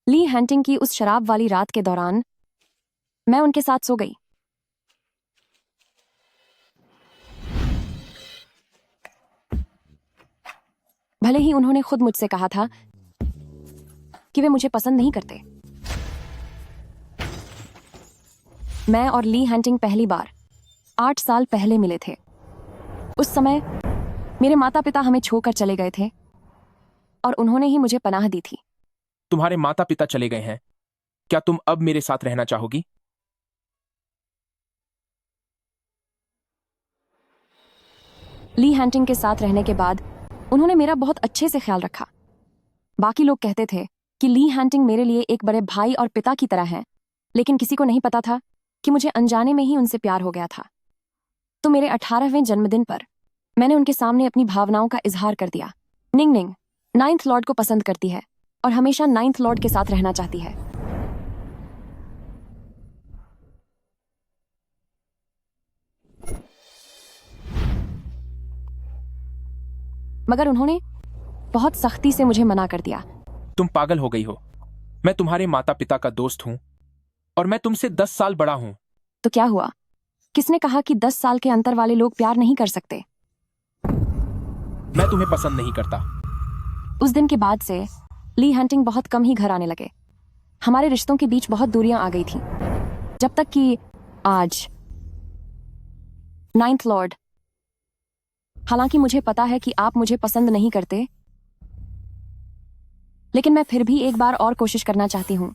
ली hunting की उस शराब वाली रात के दौरान मैं उनके साथ सो गई। भले ही उन्होंने खुद मुझसे कहा था कि वे मुझे पसंद नहीं करते। मैं और ली हंटिंग पहली बार 8 साल पहले मिले थे। उस समय मेरे माता पिता हमें छोड़कर चले गए थे और उन्होंने ही मुझे पनाह दी थी। तुम्हारे माता पिता चले गए हैं, क्या तुम अब मेरे साथ रहना चाहोगी? ली हंटिंग के साथ रहने के बाद उन्होंने मेरा बहुत अच्छे से ख्याल रखा। बाकी लोग कहते थे कि ली हंटिंग मेरे लिए एक बड़े भाई और पिता की तरह है, लेकिन किसी को नहीं पता था कि मुझे अनजाने में ही उनसे प्यार हो गया था। तो मेरे 18वें जन्मदिन पर मैंने उनके सामने अपनी भावनाओं का इजहार कर दिया। निंग निंग 9th लॉर्ड को पसंद करती है और हमेशा 9th लॉर्ड के साथ रहना चाहती है। मगर उन्होंने बहुत सख्ती से मुझे मना कर दिया। तुम पागल हो गई हो। मैं तुम्हारे माता पिता का दोस्त हूं और मैं तुमसे 10 साल बड़ा हूं। तो क्या हुआ? किसने कहा कि 10 साल के अंतर वाले लोग प्यार नहीं कर सकते? मैं तुम्हें पसंद नहीं करता। उस दिन के बाद से ली हंटिंग बहुत कम ही घर आने लगे। हमारे रिश्तों के बीच बहुत दूरियां आ गई थी, जब तक कि आज 9th लॉर्ड। हालांकि मुझे पता है कि आप मुझे पसंद नहीं करते, लेकिन मैं फिर भी एक बार और कोशिश करना चाहती हूं।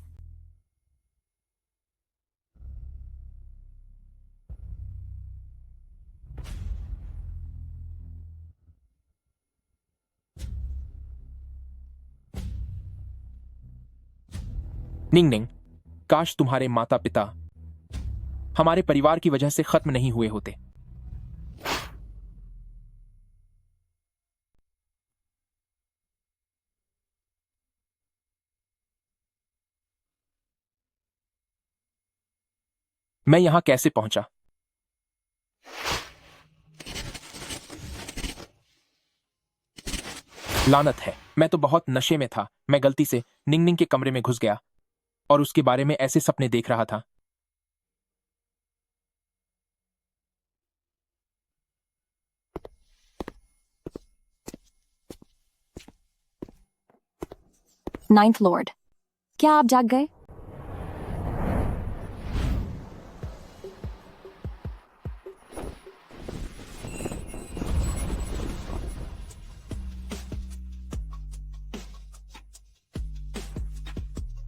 निंग निंग, काश तुम्हारे माता पिता हमारे परिवार की वजह से खत्म नहीं हुए होते। मैं यहां कैसे पहुंचा? लानत है, मैं तो बहुत नशे में था। मैं गलती से निंग निंग के कमरे में घुस गया और उसके बारे में ऐसे सपने देख रहा था। नाइन्थ लॉर्ड, क्या आप जाग गए?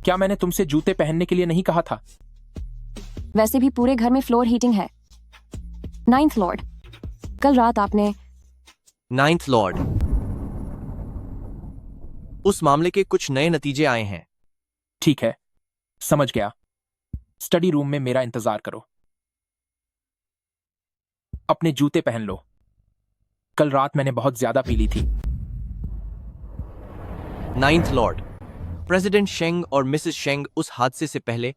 क्या मैंने तुमसे जूते पहनने के लिए नहीं कहा था? वैसे भी पूरे घर में फ्लोर हीटिंग है। 9th लॉर्ड, कल रात आपने 9th लॉर्ड, उस मामले के कुछ नए नतीजे आए हैं। ठीक है, समझ गया। स्टडी रूम में मेरा इंतजार करो। अपने जूते पहन लो। कल रात मैंने बहुत ज्यादा पी ली थी। 9th लॉर्ड, प्रेसिडेंट शेंग और मिसेस शेंग उस हादसे से पहले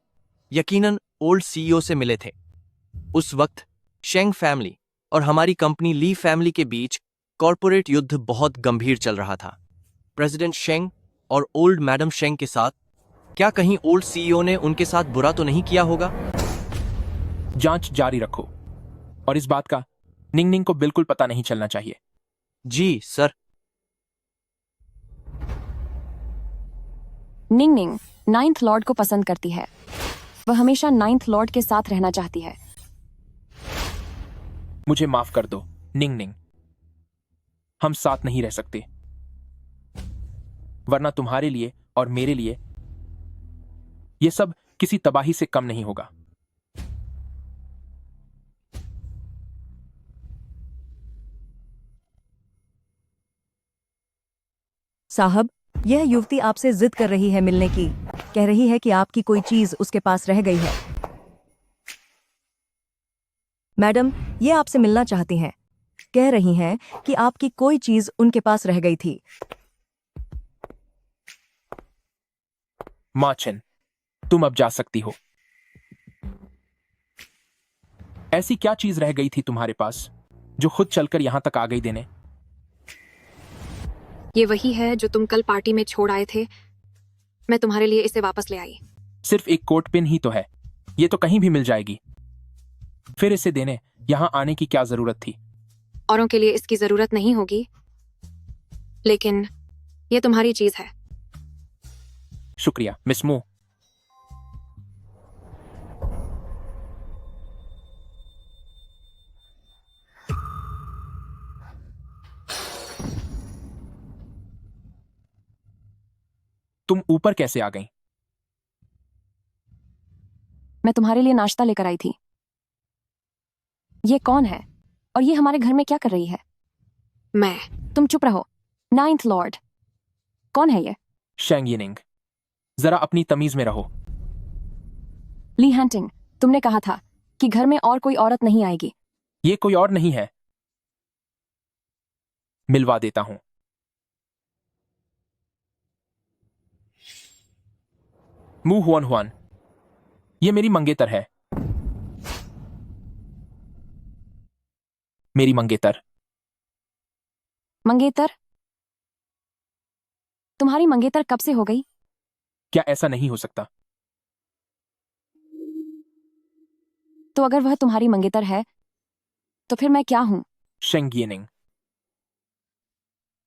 यकीनन ओल्ड सीईओ से मिले थे। उस वक्त शेंग फैमिली और हमारी कंपनी ली फैमिली के बीच कॉरपोरेट युद्ध बहुत गंभीर चल रहा था। प्रेसिडेंट शेंग और ओल्ड मैडम शेंग के साथ क्या कहीं ओल्ड सीईओ ने उनके साथ बुरा तो नहीं किया होगा? जांच जारी रखो और इस बात का निंग निंग को बिल्कुल पता नहीं चलना चाहिए। जी सर। निंग निंग 9th लॉर्ड को पसंद करती है। वह हमेशा 9th लॉर्ड के साथ रहना चाहती है। मुझे माफ कर दो निंग निंग, हम साथ नहीं रह सकते, वरना तुम्हारे लिए और मेरे लिए यह सब किसी तबाही से कम नहीं होगा। साहब, यह युवती आपसे जिद कर रही है मिलने की। कह रही है कि आपकी कोई चीज उसके पास रह गई है। मैडम, ये आपसे मिलना चाहती हैं। कह रही हैं कि आपकी कोई चीज उनके पास रह गई थी। माँ चेन, तुम अब जा सकती हो। ऐसी क्या चीज रह गई थी तुम्हारे पास जो खुद चलकर यहां तक आ गई देने? ये वही है जो तुम कल पार्टी में छोड़ आए थे। मैं तुम्हारे लिए इसे वापस ले आई। सिर्फ एक कोट पिन ही तो है, ये तो कहीं भी मिल जाएगी। फिर इसे देने यहाँ आने की क्या जरूरत थी? औरों के लिए इसकी जरूरत नहीं होगी, लेकिन ये तुम्हारी चीज है। शुक्रिया मिस मू। तुम ऊपर कैसे आ गई? मैं तुम्हारे लिए नाश्ता लेकर आई थी। ये कौन है और ये हमारे घर में क्या कर रही है? तुम चुप रहो। नाइन्थ लॉर्ड कौन है ये? शेंग यिनिंग, जरा अपनी तमीज में रहो। ली हैंटिंग, तुमने कहा था कि घर में और कोई औरत नहीं आएगी। ये कोई और नहीं है, मिलवा देता हूं। मू हुआन हुआन, ये मेरी मंगेतर है। मेरी मंगेतर। मंगेतर? तुम्हारी मंगेतर कब से हो गई? क्या ऐसा नहीं हो सकता? तो अगर वह तुम्हारी मंगेतर है तो फिर मैं क्या हूं? शेंग यिनिंग।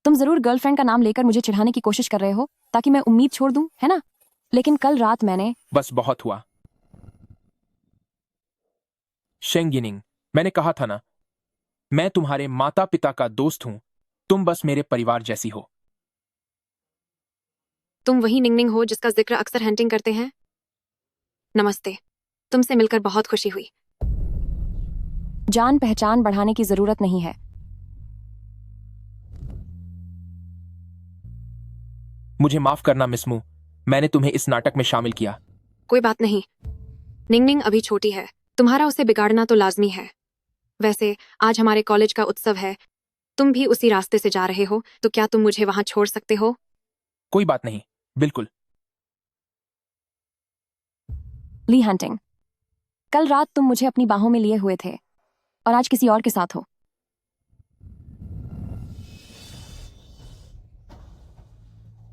तुम जरूर गर्लफ्रेंड का नाम लेकर मुझे चिढ़ाने की कोशिश कर रहे हो ताकि मैं उम्मीद छोड़ दूं, है ना? लेकिन कल रात मैंने बस बहुत हुआ। शेंग यिनिंग, मैंने कहा था ना, मैं तुम्हारे माता पिता का दोस्त हूं, तुम बस मेरे परिवार जैसी हो। तुम वही निंगनिंग हो जिसका जिक्र अक्सर हंटिंग करते हैं। नमस्ते, तुमसे मिलकर बहुत खुशी हुई। जान पहचान बढ़ाने की जरूरत नहीं है। मुझे माफ करना मिस मू, मैंने तुम्हें इस नाटक में शामिल किया। कोई बात नहीं, निंगनिंग अभी छोटी है, तुम्हारा उसे बिगाड़ना तो लाजमी है। वैसे आज हमारे कॉलेज का उत्सव है, तुम भी उसी रास्ते से जा रहे हो, तो क्या तुम मुझे वहां छोड़ सकते हो? कोई बात नहीं, बिल्कुल। ली हंटिंग, कल रात तुम मुझे अपनी बाहों में लिए हुए थे और आज किसी और के साथ हो।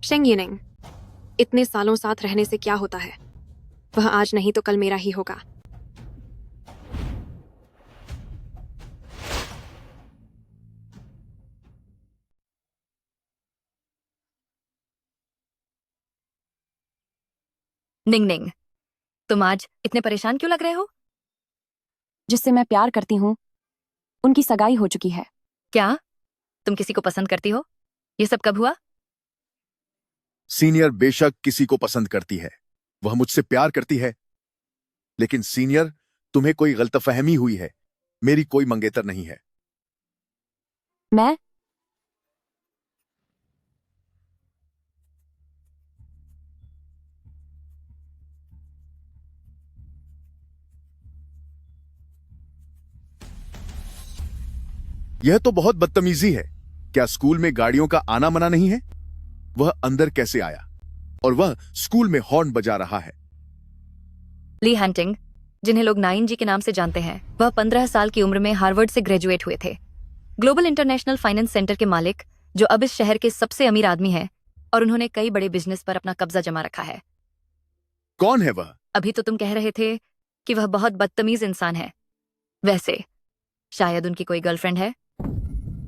शेंग यिनिंग, इतने सालों साथ रहने से क्या होता है? वह आज नहीं तो कल मेरा ही होगा। निंगनिंग, तुम आज इतने परेशान क्यों लग रहे हो? जिससे मैं प्यार करती हूँ उनकी सगाई हो चुकी है। क्या तुम किसी को पसंद करती हो? ये सब कब हुआ? सीनियर बेशक किसी को पसंद करती है, वह मुझसे प्यार करती है, लेकिन सीनियर, तुम्हें कोई गलतफहमी हुई है। मेरी कोई मंगेतर नहीं है। मैं यह तो बहुत बदतमीजी है। क्या स्कूल में गाड़ियों का आना मना नहीं है? वह अंदर कैसे आया? और वह स्कूल में हॉर्न बजा रहा है। ली हंटिंग, जिन्हें लोग 9G के नाम से जानते हैं, वह 15 साल की उम्र में हार्वर्ड से ग्रेजुएट हुए थे। ग्लोबल इंटरनेशनल फाइनेंस सेंटर के मालिक, जो अब इस शहर के सबसे अमीर आदमी हैं, और उन्होंने कई बड़े बिजनेस पर अपना कब्जा जमा रखा है। कौन है वह? अभी तो तुम कह रहे थे कि वह बहुत बदतमीज इंसान है। वैसे शायद उनकी कोई गर्लफ्रेंड है,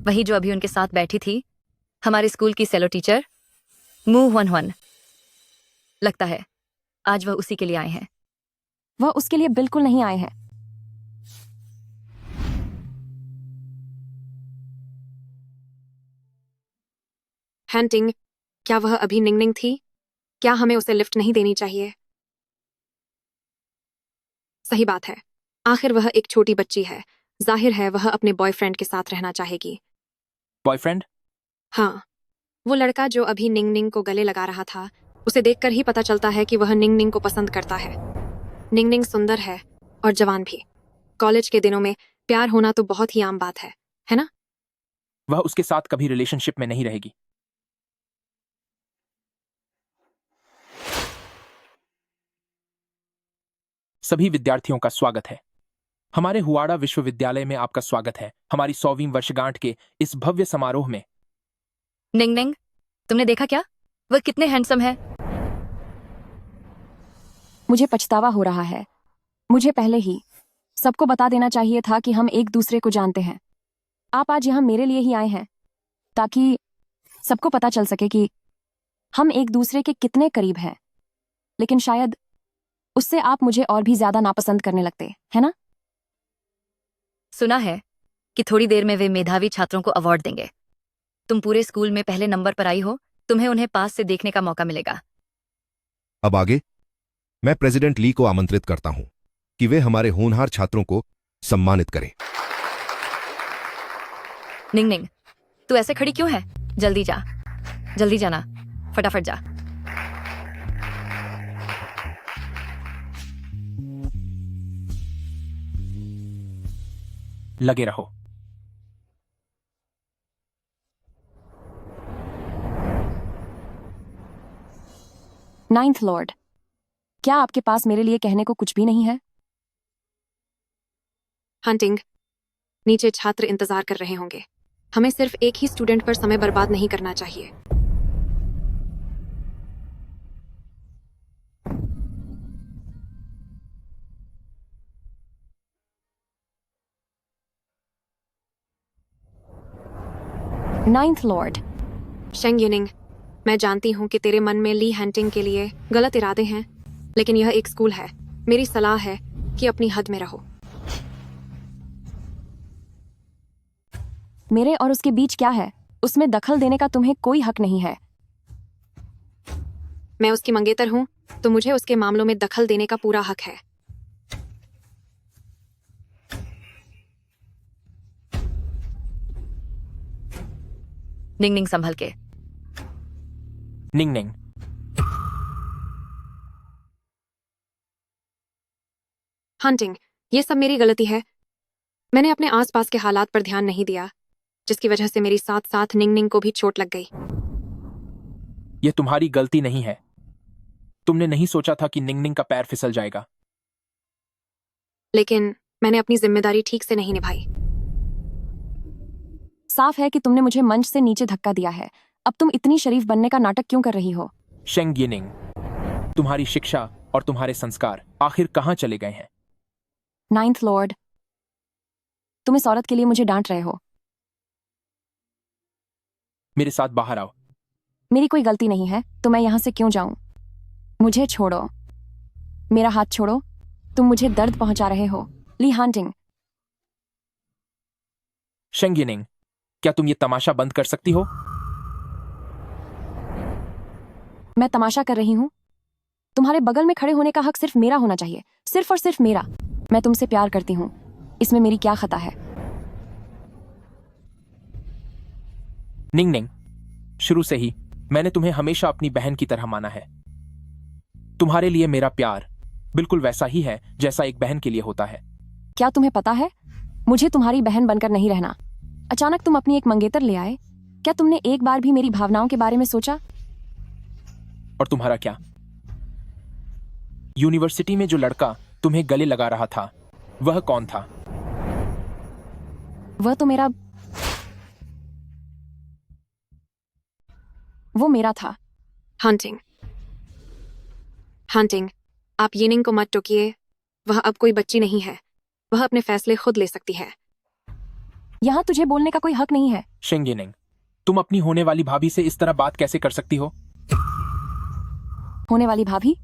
वही जो अभी उनके साथ बैठी थी, हमारे स्कूल की सेलो टीचर मू हुआन हुआन। लगता है आज वह उसी के लिए आए हैं। वह उसके लिए बिल्कुल नहीं आए हैं। हंटिंग, क्या वह अभी निंगनिंग थी? क्या हमें उसे लिफ्ट नहीं देनी चाहिए? सही बात है, आखिर वह एक छोटी बच्ची है। जाहिर है वह अपने बॉयफ्रेंड के साथ रहना चाहेगी। बॉयफ्रेंड? हाँ, वो लड़का जो अभी निंगनिंग को गले लगा रहा था, उसे देखकर ही पता चलता है कि वह निंगनिंग को पसंद करता है। निंगनिंग सुंदर है और जवान भी। कॉलेज के दिनों में प्यार होना तो बहुत ही आम बात है ना? वह उसके साथ कभी रिलेशनशिप में नहीं रहेगी। सभी विद्यार्थियों का स्वागत है। हमारे हुआड़ा विश्वविद्यालय में आपका स्वागत है, हमारी 100वीं वर्षगांठ के इस भव्य समारोह में। निंगनिंग, तुमने देखा क्या? वह कितने हैंडसम है। मुझे पछतावा हो रहा है। मुझे पहले ही सबको बता देना चाहिए था कि हम एक दूसरे को जानते हैं। आप आज यहाँ मेरे लिए ही आए हैं ताकि सबको पता चल सके कि हम एक दूसरे के कितने करीब हैं। लेकिन शायद उससे आप मुझे और भी ज्यादा नापसंद करने लगते, है ना? सुना है कि थोड़ी देर में वे मेधावी छात्रों को अवार्ड देंगे। तुम पूरे स्कूल में पहले नंबर पर आई हो, तुम्हें उन्हें पास से देखने का मौका मिलेगा। अब आगे मैं प्रेसिडेंट ली को आमंत्रित करता हूं कि वे हमारे होनहार छात्रों को सम्मानित करें। निंग निंग, तू ऐसे खड़ी क्यों है? जल्दी जा, जल्दी जाना, फटाफट जा। लगे रहो। नाइन्थ लॉर्ड, क्या आपके पास मेरे लिए कहने को कुछ भी नहीं है? हंटिंग, नीचे छात्र इंतजार कर रहे होंगे। हमें सिर्फ एक ही स्टूडेंट पर समय बर्बाद नहीं करना चाहिए। नाइन्थ लॉर्ड, शेंग युनिंग, मैं जानती हूँ कि तेरे मन में ली हंटिंग के लिए गलत इरादे हैं, लेकिन यह एक स्कूल है। मेरी सलाह है कि अपनी हद में रहो। मेरे और उसके बीच क्या है? उसमें दखल देने का तुम्हें कोई हक नहीं है। मैं उसकी मंगेतर हूँ, तो मुझे उसके मामलों में दखल देने का पूरा हक है। निंग निंग, संभल के। निंग निंग, हंटिंग, ये सब मेरी गलती है। मैंने अपने आसपास के हालात पर ध्यान नहीं दिया, जिसकी वजह से मेरी साथ साथ निंग निंग को भी चोट लग गई। यह तुम्हारी गलती नहीं है। तुमने नहीं सोचा था कि निंग निंग का पैर फिसल जाएगा। लेकिन मैंने अपनी जिम्मेदारी ठीक से नहीं निभाई। साफ है कि तुमने मुझे मंच से नीचे धक्का दिया है। अब तुम इतनी शरीफ बनने का नाटक क्यों कर रही हो? शेंग यिनिंग, तुम्हारी शिक्षा और तुम्हारे संस्कार आखिर कहाँ चले गए हैं? नाइन्थ लॉर्ड, तुम इस औरत के लिए मुझे डांट रहे हो। मेरे साथ बाहर आओ। मेरी कोई गलती नहीं है, तो मैं यहां से क्यों जाऊं? मुझे छोड़ो, मेरा हाथ छोड़ो। तुम मुझे दर्द पहुंचा रहे हो। ली हंटिंग, शेंग यिनिंग, क्या तुम ये तमाशा बंद कर सकती हो? मैं तमाशा कर रही हूं? तुम्हारे बगल में खड़े होने का हक सिर्फ मेरा होना चाहिए, सिर्फ और सिर्फ मेरा। मैं तुमसे प्यार करती हूं, इसमें मेरी क्या खता है? निंग निंग, शुरू से ही मैंने तुम्हें हमेशा अपनी बहन की तरह माना है। तुम्हारे लिए मेरा प्यार बिल्कुल वैसा ही है जैसा एक बहन के लिए होता है। क्या तुम्हें पता है, मुझे तुम्हारी बहन बनकर नहीं रहना। अचानक तुम अपनी एक मंगेतर ले आए। क्या तुमने एक बार भी मेरी भावनाओं के बारे में सोचा? और तुम्हारा क्या? यूनिवर्सिटी में जो लड़का तुम्हें गले लगा रहा था, वह कौन था? वो मेरा था। हंटिंग, हंटिंग, आप यिनिंग को मत टोकिए। वह अब कोई बच्ची नहीं है। वह अपने फैसले खुद ले सकती है। यहां तुझे बोलने का कोई हक नहीं है। शेंग यिनिंग, तुम अपनी होने वाली भाभी से इस तरह बात कैसे कर सकती हो? होने वाली भाभी?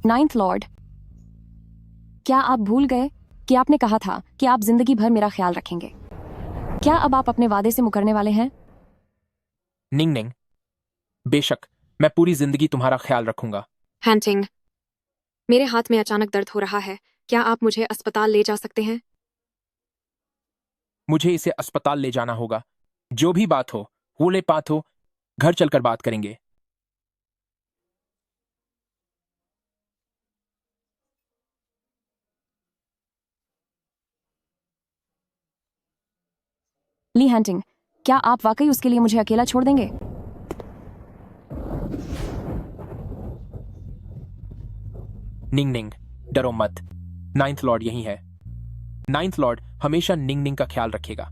नाइन्थ लॉर्ड, क्या आप भूल गए कि आपने कहा था कि आप जिंदगी भर मेरा ख्याल रखेंगे? क्या अब आप अपने वादे से मुकरने वाले हैं? निंग निंग, बेशक मैं पूरी जिंदगी तुम्हारा ख्याल रखूंगा। हंटिंग, मेरे हाथ में अचानक दर्द हो रहा है। क्या आप मुझे अस्पताल ले जा सकते हैं? मुझे इसे अस्पताल ले जाना होगा। जो भी बात हो, होले पात हो, घर चलकर बात करेंगे। ली हंटिंग, क्या आप वाकई उसके लिए मुझे अकेला छोड़ देंगे? निंग निंग, डरो मत। नाइन्थ लॉर्ड यही है। नाइन्थ लॉर्ड हमेशा निंग निंग का ख्याल रखेगा।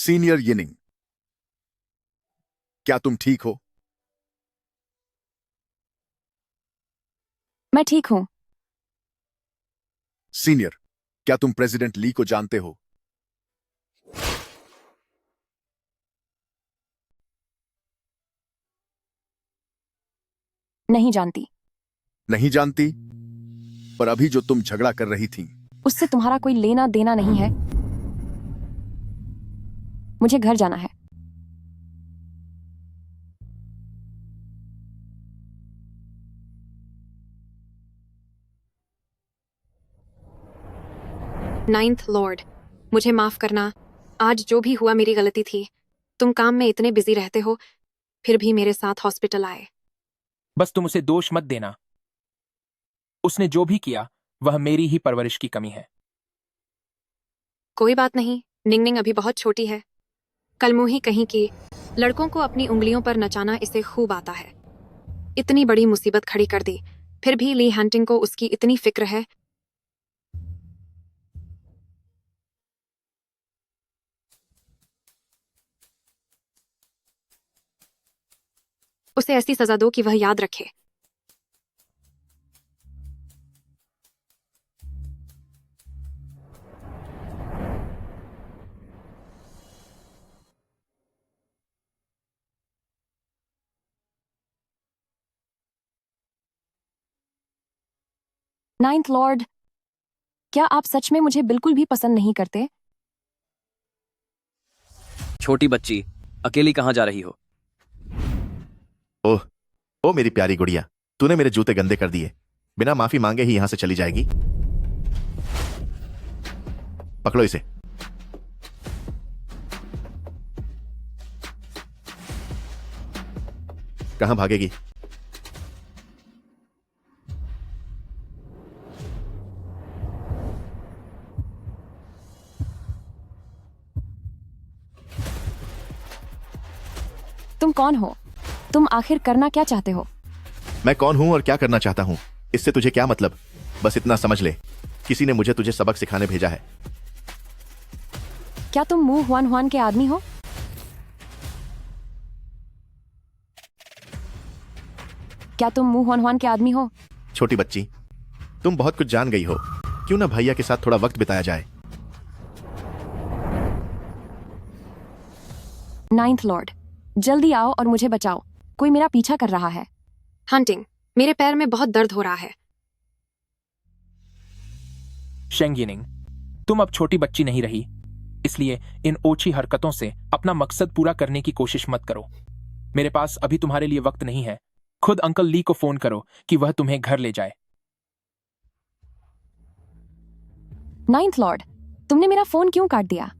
सीनियर यिनिंग, क्या तुम ठीक हो? मैं ठीक हूं। सीनियर, क्या तुम प्रेसिडेंट ली को जानते हो? नहीं जानती। नहीं जानती? पर अभी जो तुम झगड़ा कर रही थी, उससे तुम्हारा कोई लेना देना नहीं है। मुझे घर जाना है। नाइन्थ लॉर्ड, मुझे माफ करना। आज जो भी हुआ मेरी गलती थी। तुम काम में इतने बिजी रहते हो, फिर भी मेरे साथ हॉस्पिटल आए। बस तुम उसे दोष मत देना। उसने जो भी किया वह मेरी ही परवरिश की कमी है। कोई बात नहीं, निंगनिंग अभी बहुत छोटी है। कल मुही कहीं कि लड़कों को अपनी उंगलियों पर नचाना इसे खूब आता है। इतनी बड़ी मुसीबत खड़ी कर दी, फिर भी ली हैंटिंग को उसकी इतनी फिक्र है। उसे ऐसी सजा दो कि वह याद रखे। नाइन्थ लॉर्ड, क्या आप सच में मुझे बिल्कुल भी पसंद नहीं करते? छोटी बच्ची, अकेली कहाँ जा रही हो? ओह, ओ मेरी प्यारी गुड़िया, तूने मेरे जूते गंदे कर दिए। बिना माफी मांगे ही यहां से चली जाएगी? पकड़ो इसे। कहां भागेगी? तुम कौन हो? तुम आखिर करना क्या चाहते हो? मैं कौन हूं और क्या करना चाहता हूं, इससे तुझे क्या मतलब? बस इतना समझ ले, किसी ने मुझे तुझे सबक सिखाने भेजा है। क्या तुम मुंह हुआन हुआन के आदमी हो? क्या तुम मुंह हुआन हुआन के आदमी हो? छोटी बच्ची, तुम बहुत कुछ जान गई हो। क्यों ना भैया के साथ थोड़ा वक्त बिताया जाए? नाइन्थ लॉर्ड, जल्दी आओ और मुझे बचाओ। कोई मेरा पीछा कर रहा है। हंटिंग, मेरे पैर में बहुत दर्द हो रहा है। शेंग यिनिंग, तुम अब छोटी बच्ची नहीं रही, इसलिए इन ओछी हरकतों से अपना मकसद पूरा करने की कोशिश मत करो। मेरे पास अभी तुम्हारे लिए वक्त नहीं है। खुद अंकल ली को फोन करो कि वह तुम्हें घर ले जाए। नाइन्थ लॉर्ड, तुमने मेरा फोन क्यों काट दिया?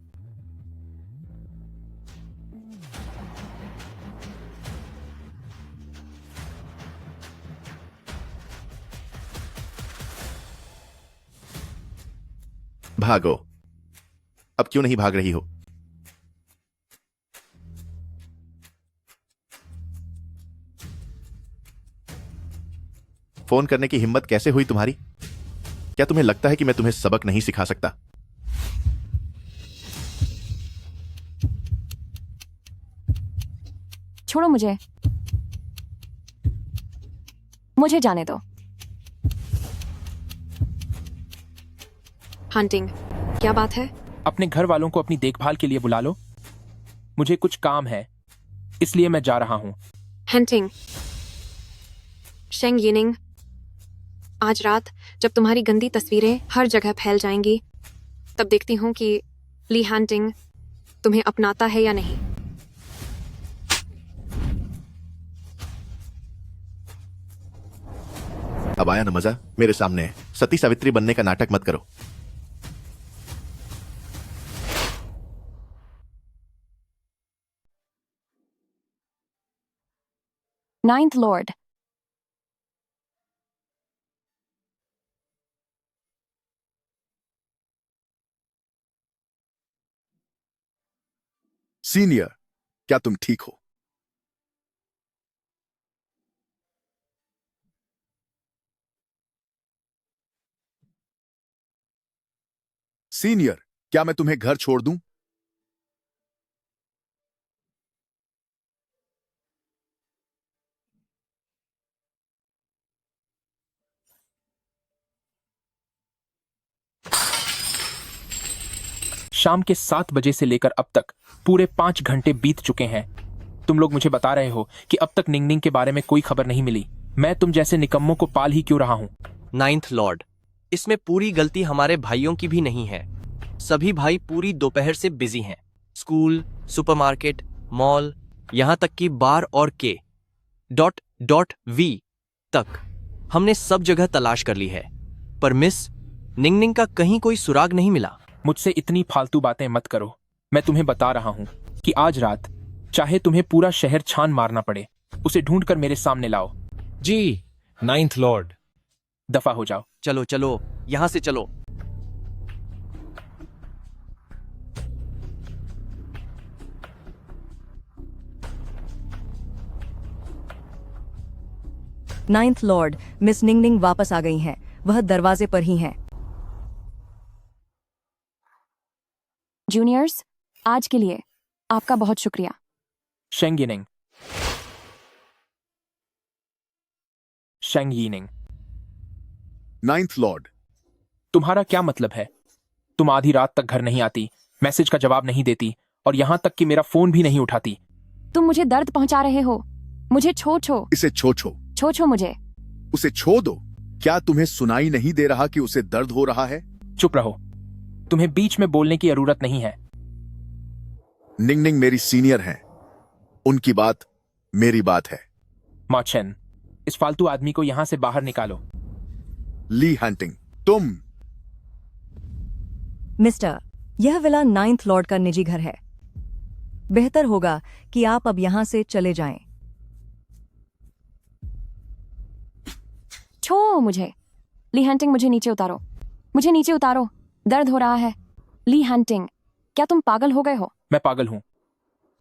भागो। अब क्यों नहीं भाग रही हो? फोन करने की हिम्मत कैसे हुई तुम्हारी? क्या तुम्हें लगता है कि मैं तुम्हें सबक नहीं सिखा सकता? छोड़ो मुझे। मुझे जाने दो। हंटिंग, क्या बात है? अपने घर वालों को अपनी देखभाल के लिए बुला लो। मुझे कुछ काम है, इसलिए मैं जा रहा हूं। हंटिंग, शेंग यिनिंग, आज रात जब तुम्हारी गंदी तस्वीरें हर जगह फैल जाएंगी, तब देखती हूँ कि ली हंटिंग तुम्हें अपनाता है या नहीं। अब आया ना मजा मेरे सामने? सती सावित्री बनने का नाटक मत करो। नाइन्थ लॉर्ड, सीनियर, क्या तुम ठीक हो? सीनियर, क्या मैं तुम्हें घर छोड़ दूं? शाम के 7 बजे से लेकर अब तक पूरे 5 घंटे बीत चुके हैं। तुम लोग मुझे बता रहे हो कि अब तक निंगनिंग के बारे में कोई खबर नहीं मिली। मैं तुम जैसे निकम्मों को पाल ही क्यों रहा हूं? नाइन्थ लॉर्ड, इसमें पूरी गलती हमारे भाइयों की भी नहीं है। सभी भाई पूरी दोपहर से बिजी हैं। स्कूल, सुपरमार्केट, मॉल, यहाँ तक कि बार और के.वी तक हमने सब जगह तलाश कर ली है, पर मिस निंगनिंग का कहीं कोई सुराग नहीं मिला। मुझसे इतनी फालतू बातें मत करो। मैं तुम्हें बता रहा हूं कि आज रात चाहे तुम्हें पूरा शहर छान मारना पड़े, उसे ढूंढकर मेरे सामने लाओ। जी, नाइन्थ लॉर्ड। दफा हो जाओ। चलो चलो, यहां से चलो। नाइन्थ लॉर्ड, मिस निंगनिंग वापस आ गई हैं। वह दरवाजे पर ही हैं। जूनियर्स, आज के लिए आपका बहुत शुक्रिया। शेंग यिनिंग। शेंग यिनिंग, नाइन्थ लॉर्ड, तुम्हारा क्या मतलब है? तुम आधी रात तक घर नहीं आती, मैसेज का जवाब नहीं देती और यहां तक कि मेरा फोन भी नहीं उठाती। तुम मुझे दर्द पहुंचा रहे हो। मुझे छो इसे छो मुझे। उसे छो दो। क्या तुम्हें सुनाई नहीं दे रहा कि उसे दर्द हो रहा है? चुप रहो। तुम्हें बीच में बोलने की जरूरत नहीं है। निंगनिंग मेरी सीनियर हैं। उनकी बात मेरी बात है। माचेन, इस फालतू आदमी को यहां से बाहर निकालो। ली हंटिंग, तुम। मिस्टर, यह विला नाइन्थ लॉर्ड का निजी घर है। बेहतर होगा कि आप अब यहां से चले जाएं। छो मुझे। ली हंटिंग, मुझे नीचे उतारो। मुझे नीचे उतारो। दर्द हो रहा है। ली हंटिंग, क्या तुम पागल हो गए हो? मैं पागल हूं?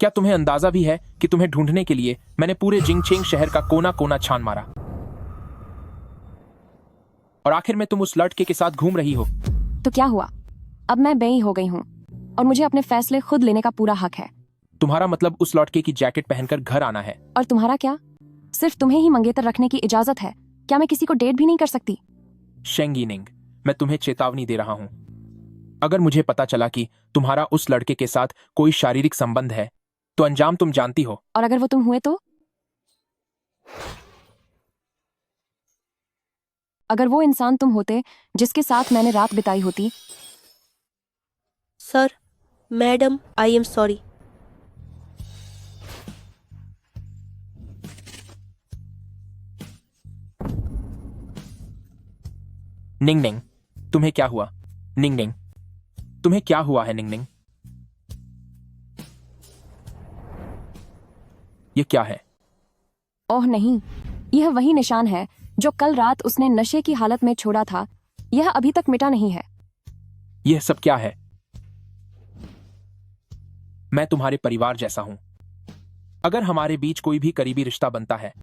क्या तुम्हें अंदाजा भी है कि तुम्हें ढूंढने के लिए मैंने पूरे जिंगचेंग शहर का कोना कोना छान मारा और आखिर में तुम उस लड़के के साथ घूम रही हो? तो क्या हुआ? अब मैं बेई हो गई हूं और मुझे अपने फैसले खुद लेने का पूरा हक है। तुम्हारा मतलब उस लड़के की जैकेट पहनकर घर आना है? और तुम्हारा क्या? सिर्फ तुम्हें ही मंगेतर रखने की इजाजत है। क्या मैं किसी को डेट भी नहीं कर सकती? शेंग यिनिंग, मैं तुम्हें चेतावनी दे रहा हूं। अगर मुझे पता चला कि तुम्हारा उस लड़के के साथ कोई शारीरिक संबंध है तो अंजाम तुम जानती हो। और अगर वो तुम हुए तो? अगर वो इंसान तुम होते जिसके साथ मैंने रात बिताई होती? Sir, madam, I am sorry. Ningning, तुम्हें क्या हुआ? निंगनिंग, तुम्हें क्या हुआ है? निंगनिंग, ये क्या है? ओह नहीं, यह वही निशान है जो कल रात उसने नशे की हालत में छोड़ा था। यह अभी तक मिटा नहीं है। यह सब क्या है? मैं तुम्हारे परिवार जैसा हूं। अगर हमारे बीच कोई भी करीबी रिश्ता बनता है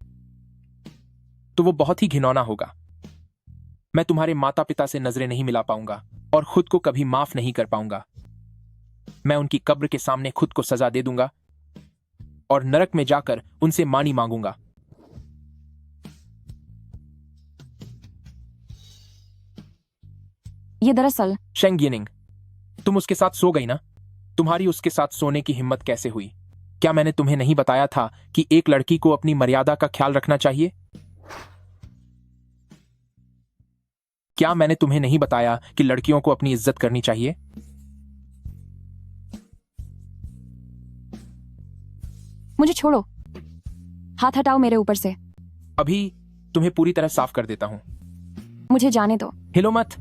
तो वो बहुत ही घिनौना होगा। मैं तुम्हारे माता पिता से नजरें नहीं मिला पाऊंगा और खुद को कभी माफ नहीं कर पाऊंगा। मैं उनकी कब्र के सामने खुद को सजा दे दूंगा और नरक में जाकर उनसे मानी मांगूंगा। ये दरअसल शेंग यिनिंग, तुम उसके साथ सो गई ना? तुम्हारी उसके साथ सोने की हिम्मत कैसे हुई? क्या मैंने तुम्हें नहीं बताया था कि एक लड़की को अपनी मर्यादा का ख्याल रखना चाहिए? क्या मैंने तुम्हें नहीं बताया कि लड़कियों को अपनी इज्जत करनी चाहिए? मुझे छोड़ो। हाथ हटाओ मेरे ऊपर से। अभी तुम्हें पूरी तरह साफ कर देता हूं। मुझे जाने दो। हिलो मत।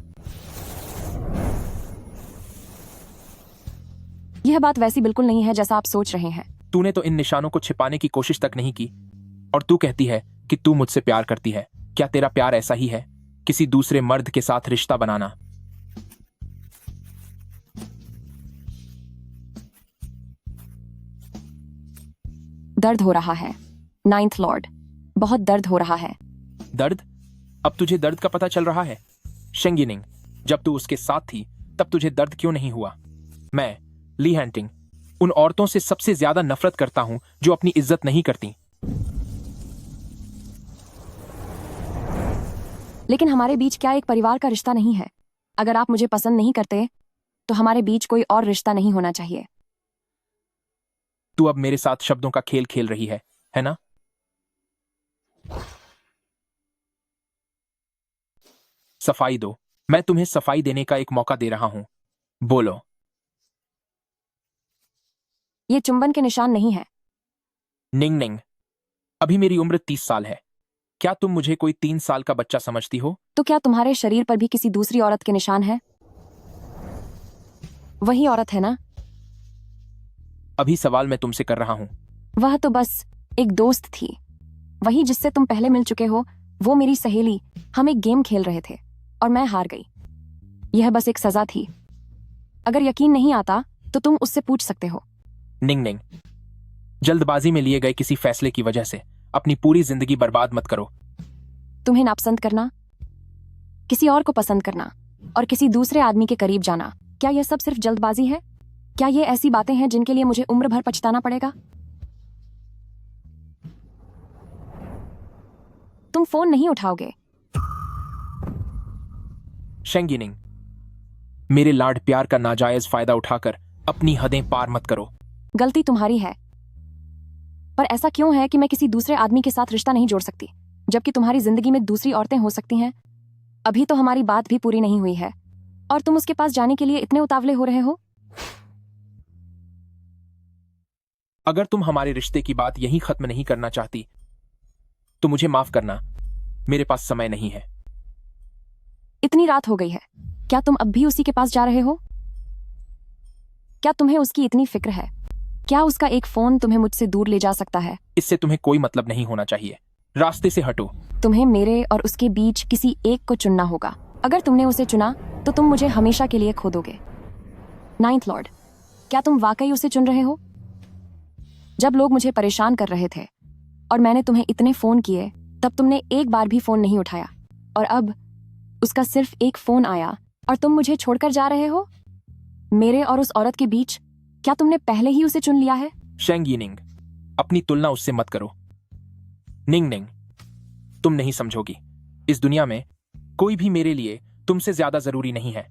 यह बात वैसी बिल्कुल नहीं है जैसा आप सोच रहे हैं। तूने तो इन निशानों को छिपाने की कोशिश तक नहीं की और तू कहती है कि तू मुझसे प्यार करती है। क्या तेरा प्यार ऐसा ही है, किसी दूसरे मर्द के साथ रिश्ता बनाना? दर्द हो रहा है नाइन्थ लॉर्ड, बहुत दर्द हो रहा है। दर्द? अब तुझे दर्द का पता चल रहा है? शेंग यिनिंग, जब तू उसके साथ थी तब तुझे दर्द क्यों नहीं हुआ? मैं ली हंटिंग उन औरतों से सबसे ज्यादा नफरत करता हूं जो अपनी इज्जत नहीं करती। लेकिन हमारे बीच क्या एक परिवार का रिश्ता नहीं है? अगर आप मुझे पसंद नहीं करते तो हमारे बीच कोई और रिश्ता नहीं होना चाहिए। तू अब मेरे साथ शब्दों का खेल खेल रही है ना? सफाई दो। मैं तुम्हें सफाई देने का एक मौका दे रहा हूं। बोलो। ये चुंबन के निशान नहीं है। निंग निंग, अभी मेरी उम्र 30 साल है। क्या तुम मुझे कोई 3 साल का बच्चा समझती हो? तो क्या तुम्हारे शरीर पर भी किसी दूसरी औरत के निशान है? वही औरत है ना? अभी सवाल मैं तुमसे कर रहा हूं। वह तो बस एक दोस्त थी, वही जिससे तुम पहले मिल चुके हो। वो मेरी सहेली। हम एक गेम खेल रहे थे और मैं हार गई। यह बस एक सजा थी। अगर यकीन नहीं आता तो तुम उससे पूछ सकते हो। निंग निंग, जल्दबाजी में लिए गए किसी फैसले की वजह से अपनी पूरी जिंदगी बर्बाद मत करो। तुम्हें नापसंद करना, किसी और को पसंद करना और किसी दूसरे आदमी के करीब जाना, क्या यह सब सिर्फ जल्दबाजी है? क्या ये ऐसी बातें हैं जिनके लिए मुझे उम्र भर पछताना पड़ेगा? तुम फोन नहीं उठाओगे। शेंगिनिंग, मेरे लाड प्यार का नाजायज फायदा उठाकर अपनी हदें पार मत करो। गलती तुम्हारी है, पर ऐसा क्यों है कि मैं किसी दूसरे आदमी के साथ रिश्ता नहीं जोड़ सकती, जबकि तुम्हारी जिंदगी में दूसरी औरतें हो सकती हैं? अभी तो हमारी बात भी पूरी नहीं हुई है और तुम उसके पास जाने के लिए इतने उतावले हो रहे हो। अगर तुम हमारे रिश्ते की बात यहीं खत्म नहीं करना चाहती तो मुझे माफ करना, मेरे पास समय नहीं है। इतनी रात हो गई है, क्या तुम अब भी उसी के पास जा रहे हो? क्या तुम्हें उसकी इतनी फिक्र है? क्या उसका एक फोन तुम्हें मुझसे दूर ले जा सकता है? इससे तुम्हें कोई मतलब नहीं होना चाहिए। रास्ते से हटो। तुम्हें मेरे और उसके बीच किसी एक को चुनना होगा। अगर तुमने उसे चुना तो तुम मुझे हमेशा के लिए खो दोगे। नाइन्थ लॉर्ड, क्या तुम वाकई उसे चुन रहे हो? जब लोग मुझे परेशान कर रहे थे और मैंने तुम्हें इतने फोन किए, तब तुमने एक बार भी फोन नहीं उठाया, और अब उसका सिर्फ एक फोन आया और तुम मुझे छोड़कर जा रहे हो? मेरे और उस औरत के बीच क्या तुमने पहले ही उसे चुन लिया है? शेंगिनिंग, अपनी तुलना उससे मत करो। निंग निंग, तुम नहीं समझोगी। इस दुनिया में कोई भी मेरे लिए तुमसे ज्यादा जरूरी नहीं है।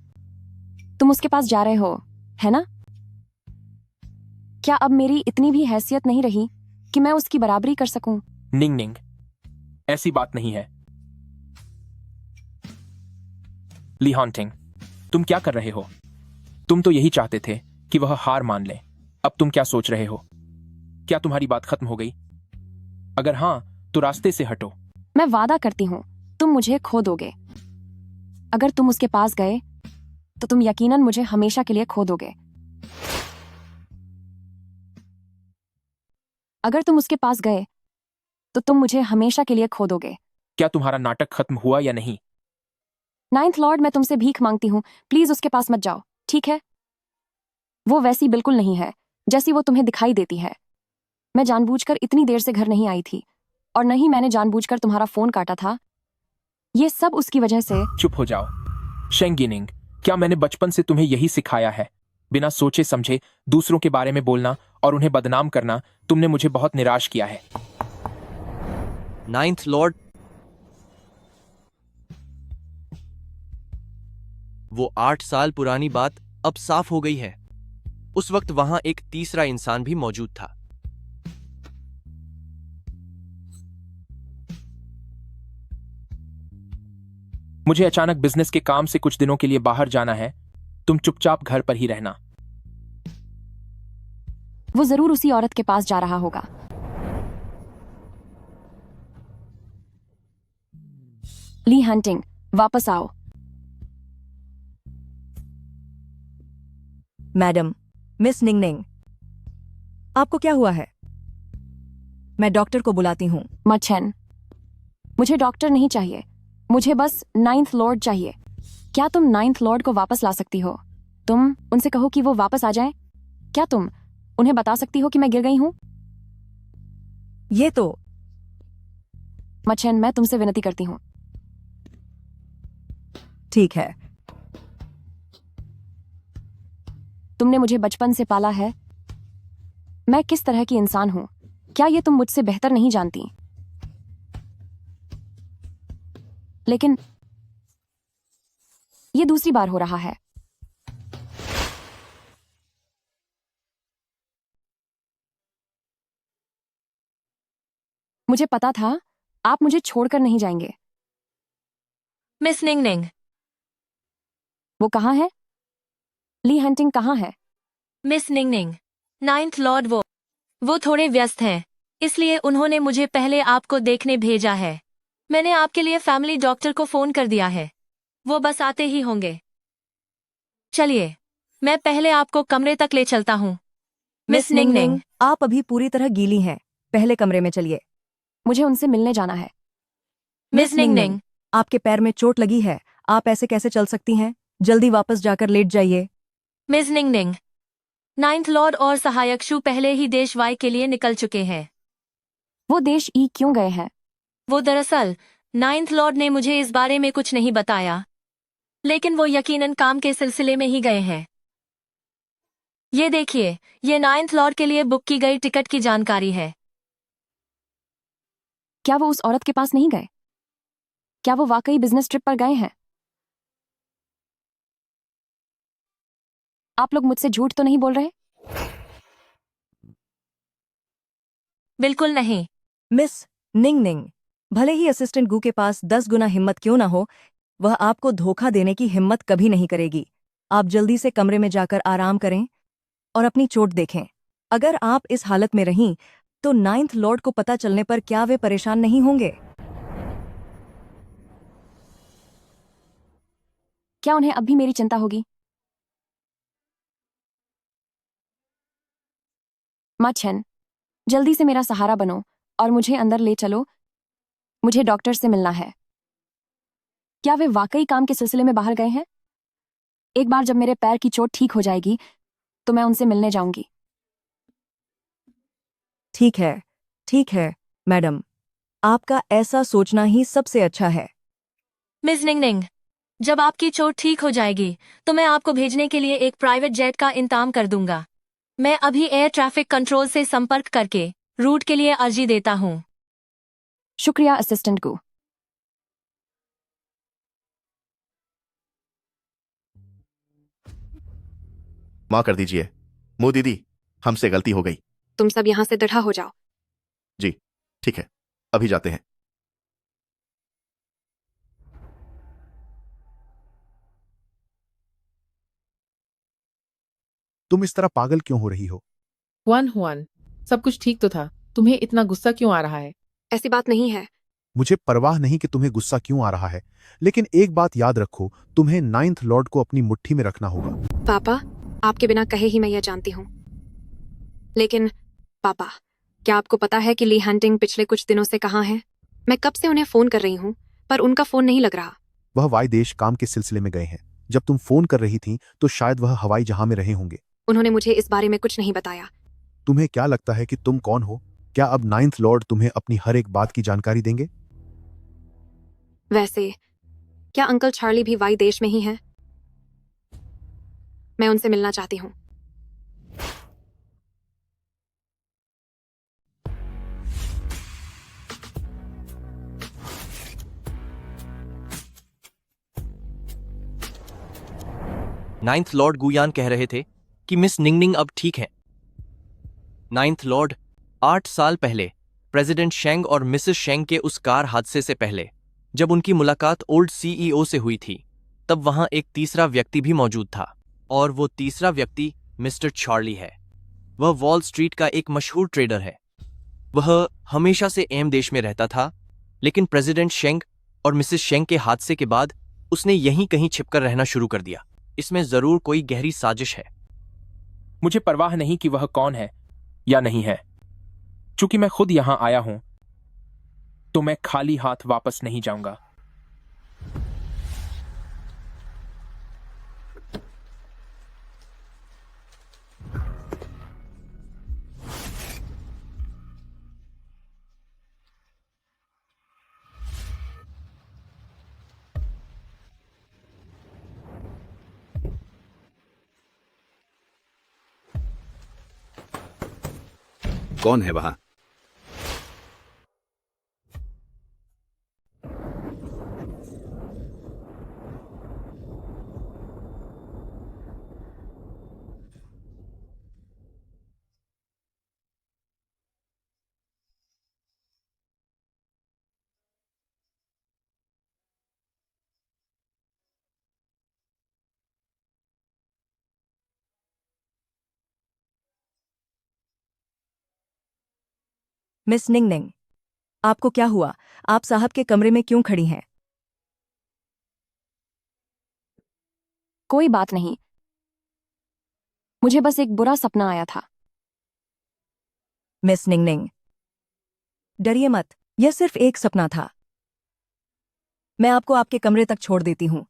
तुम उसके पास जा रहे हो, है ना? क्या अब मेरी इतनी भी हैसियत नहीं रही कि मैं उसकी बराबरी कर सकूं? निंग निंग, ऐसी बात नहीं है। ली हॉन्टिंग, तुम क्या कर रहे हो? तुम तो यही चाहते थे कि वह हार मान ले। अब तुम क्या सोच रहे हो? क्या तुम्हारी बात खत्म हो गई? अगर हां, तो रास्ते से हटो। मैं वादा करती हूं, तुम मुझे खो दोगे। अगर तुम उसके पास गए तो तुम यकीनन मुझे हमेशा के लिए खो दोगे। अगर तुम उसके पास गए तो तुम मुझे हमेशा के लिए खो दोगे। क्या तुम्हारा नाटक खत्म हुआ या नहीं? नाइन्थ लॉर्ड, मैं तुमसे भीख मांगती हूं, प्लीज उसके पास मत जाओ, ठीक है? वो वैसी बिल्कुल नहीं है जैसी वो तुम्हें दिखाई देती है। मैं जानबूझकर इतनी देर से घर नहीं आई थी, और न ही मैंने जानबूझकर तुम्हारा फोन काटा था। ये सब उसकी वजह से। चुप हो जाओ। शेंगिनिंग, क्या मैंने बचपन से तुम्हें यही सिखाया है? बिना सोचे समझे दूसरों के बारे में बोलना और उन्हें बदनाम करना। तुमने मुझे बहुत निराश किया है। नाइन्थ लॉर्ड, वो 8 साल पुरानी बात अब साफ हो गई है। उस वक्त वहां एक तीसरा इंसान भी मौजूद था। मुझे अचानक बिजनेस के काम से कुछ दिनों के लिए बाहर जाना है। तुम चुपचाप घर पर ही रहना। वो जरूर उसी औरत के पास जा रहा होगा। ली हंटिंग, वापस आओ। मैडम, मिस निंगनिंग, आपको क्या हुआ है? मैं डॉक्टर को बुलाती हूँ। मच्छन, मुझे डॉक्टर नहीं चाहिए, मुझे बस नाइन्थ लॉर्ड चाहिए। क्या तुम नाइन्थ लॉर्ड को वापस ला सकती हो? तुम उनसे कहो कि वो वापस आ जाएं। क्या तुम उन्हें बता सकती हो कि मैं गिर गई हूं? ये तो मच्छन, मैं तुमसे विनती करती हूँ। ठीक है। तुमने मुझे बचपन से पाला है। मैं किस तरह की इंसान हूं, क्या ये तुम मुझसे बेहतर नहीं जानती? लेकिन ये दूसरी बार हो रहा है। मुझे पता था आप मुझे छोड़कर नहीं जाएंगे। मिस निंगनिंग, वो कहाँ है? ली हंटिंग कहाँ है? मिस निंगनिंग, नाइन्थ लॉर्ड वो थोड़े व्यस्त हैं, इसलिए उन्होंने मुझे पहले आपको देखने भेजा है। मैंने आपके लिए फैमिली डॉक्टर को फोन कर दिया है, वो बस आते ही होंगे। चलिए, मैं पहले आपको कमरे तक ले चलता हूँ। मिस निंगनिंग, आप अभी पूरी तरह गीली हैं, पहले कमरे में चलिए। मुझे उनसे मिलने जाना है। मिस निंगनिंग, आपके पैर में चोट लगी है, आप ऐसे कैसे चल सकती हैं? जल्दी वापस जाकर लेट जाइए। मिस निंगनिंग, नाइन्थ लॉर्ड और सहायक शू पहले ही देश वाई के लिए निकल चुके हैं। वो देश ई क्यों गए हैं? वो दरअसल नाइन्थ लॉर्ड ने मुझे इस बारे में कुछ नहीं बताया, लेकिन वो यकीनन काम के सिलसिले में ही गए हैं। ये देखिए, ये नाइन्थ लॉर्ड के लिए बुक की गई टिकट की जानकारी है। क्या वो उस औरत के पास नहीं गए? क्या वो वाकई बिजनेस ट्रिप पर गए हैं? आप लोग मुझसे झूठ तो नहीं बोल रहे? बिल्कुल नहीं। मिस निंगनिंग, भले ही असिस्टेंट गू के पास 10 गुना हिम्मत क्यों ना हो, वह आपको धोखा देने की हिम्मत कभी नहीं करेगी। आप जल्दी से कमरे में जाकर आराम करें और अपनी चोट देखें। अगर आप इस हालत में रहीं, तो नाइन्थ लॉर्ड को पता चलने पर क्या वे परेशान नहीं होंगे? क्या उन्हें अब भी मेरी चिंता होगी? माँ छेन, जल्दी से मेरा सहारा बनो और मुझे अंदर ले चलो। मुझे डॉक्टर से मिलना है। क्या वे वाकई काम के सिलसिले में बाहर गए हैं? एक बार जब मेरे पैर की चोट ठीक हो जाएगी तो मैं उनसे मिलने जाऊंगी। ठीक है, मैडम। आपका ऐसा सोचना ही सबसे अच्छा है। मिस निंगनिंग, जब आपकी चोट ठीक हो जाएगी तो मैं आपको भेजने के लिए एक प्राइवेट जेट का इंतजाम कर दूंगा। मैं अभी एयर ट्रैफिक कंट्रोल से संपर्क करके रूट के लिए अर्जी देता हूँ। शुक्रिया असिस्टेंट को। माँ कर दीजिए। मुँह दीदी, हमसे गलती हो गई। तुम सब यहाँ से दढ़ा हो जाओ। जी ठीक है, अभी जाते हैं। तुम इस तरह पागल क्यों हो रही हो? हुआन हुआन, सब कुछ ठीक तो था, तुम्हें इतना गुस्सा क्यों आ रहा है? ऐसी बात नहीं है। मुझे परवाह नहीं कि तुम्हें गुस्सा क्यों आ रहा है, लेकिन एक बात याद रखो, तुम्हें नाइन्थ लॉर्ड को अपनी मुट्ठी में रखना होगा। पापा, आपके बिना कहे ही मैं यह जानती हूँ। लेकिन पापा, क्या आपको पता है कि ली हंटिंग पिछले कुछ दिनों से कहाँ है? मैं कब से उन्हें फोन कर रही हूँ, पर उनका फोन नहीं लग रहा। वह वाई देश काम के सिलसिले में गए हैं। जब तुम फोन कर रही थी तो शायद वह हवाई जहां में रहे होंगे। उन्होंने मुझे इस बारे में कुछ नहीं बताया। तुम्हें क्या लगता है कि तुम कौन हो? क्या अब नाइन्थ लॉर्ड तुम्हें अपनी हर एक बात की जानकारी देंगे? वैसे क्या अंकल चार्ली भी वाई देश में ही हैं? मैं उनसे मिलना चाहती हूँ। नाइन्थ लॉर्ड गुयान कह रहे थे कि मिस निंगनिंग अब ठीक हैं। नाइन्थ लॉर्ड 8 साल पहले प्रेसिडेंट शेंग और मिसेस शेंग के उस कार हादसे से पहले, जब उनकी मुलाकात ओल्ड सीईओ से हुई थी, तब वहां एक तीसरा व्यक्ति भी मौजूद था, और वो तीसरा व्यक्ति मिस्टर चार्ली है। वह वॉल स्ट्रीट का एक मशहूर ट्रेडर है। वह हमेशा से एम देश में रहता था, लेकिन प्रेसिडेंट शेंग और मिसेस शेंग के हादसे के बाद उसने यहीं कहीं छिपकर रहना शुरू कर दिया। इसमें जरूर कोई गहरी साजिश है। मुझे परवाह नहीं कि वह कौन है या नहीं है। चूंकि मैं खुद यहां आया हूं, तो मैं खाली हाथ वापस नहीं जाऊंगा। कौन है वहां? मिस निंगनिंग, आपको क्या हुआ? आप साहब के कमरे में क्यों खड़ी हैं? कोई बात नहीं, मुझे बस एक बुरा सपना आया था। मिस निंगनिंग, डरिए मत, यह सिर्फ एक सपना था। मैं आपको आपके कमरे तक छोड़ देती हूं।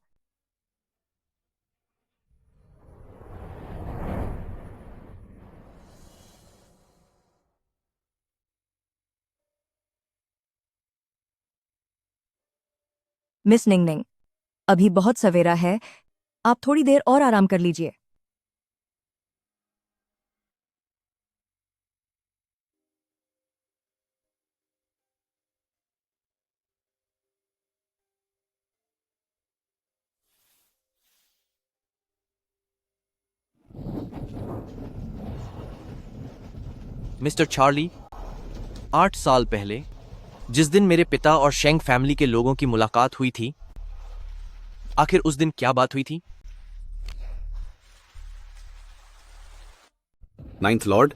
मिस निंगनिंग, अभी बहुत सवेरा है, आप थोड़ी देर और आराम कर लीजिए। मिस्टर चार्ली, 8 साल पहले जिस दिन मेरे पिता और शेंग फैमिली के लोगों की मुलाकात हुई थी, आखिर उस दिन क्या बात हुई थी? नाइन्थ लॉर्ड,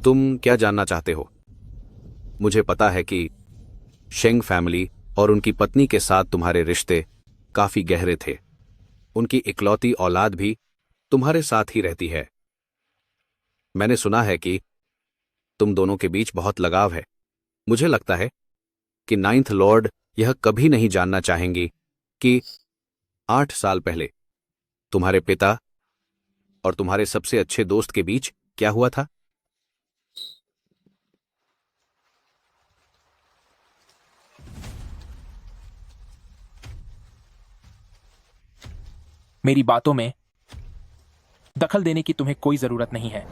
तुम क्या जानना चाहते हो? मुझे पता है कि शेंग फैमिली और उनकी पत्नी के साथ तुम्हारे रिश्ते काफी गहरे थे। उनकी इकलौती औलाद भी तुम्हारे साथ ही रहती है। मैंने सुना है कि तुम दोनों के बीच बहुत लगाव है। मुझे लगता है कि नाइन्थ लॉर्ड यह कभी नहीं जानना चाहेंगी कि 8 साल पहले तुम्हारे पिता और तुम्हारे सबसे अच्छे दोस्त के बीच क्या हुआ था। मेरी बातों में दखल देने की तुम्हें कोई जरूरत नहीं है।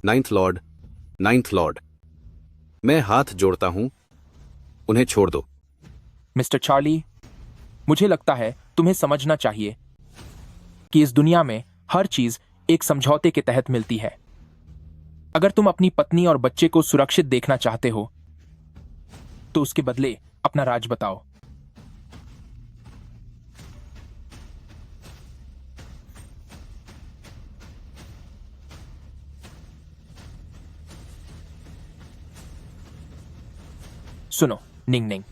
नाइन्थ लॉर्ड, मैं हाथ जोड़ता हूं, उन्हें छोड़ दो। मिस्टर चार्ली, मुझे लगता है तुम्हें समझना चाहिए कि इस दुनिया में हर चीज एक समझौते के तहत मिलती है। अगर तुम अपनी पत्नी और बच्चे को सुरक्षित देखना चाहते हो तो उसके बदले अपना राज बताओ। सुनो निंगनिंग,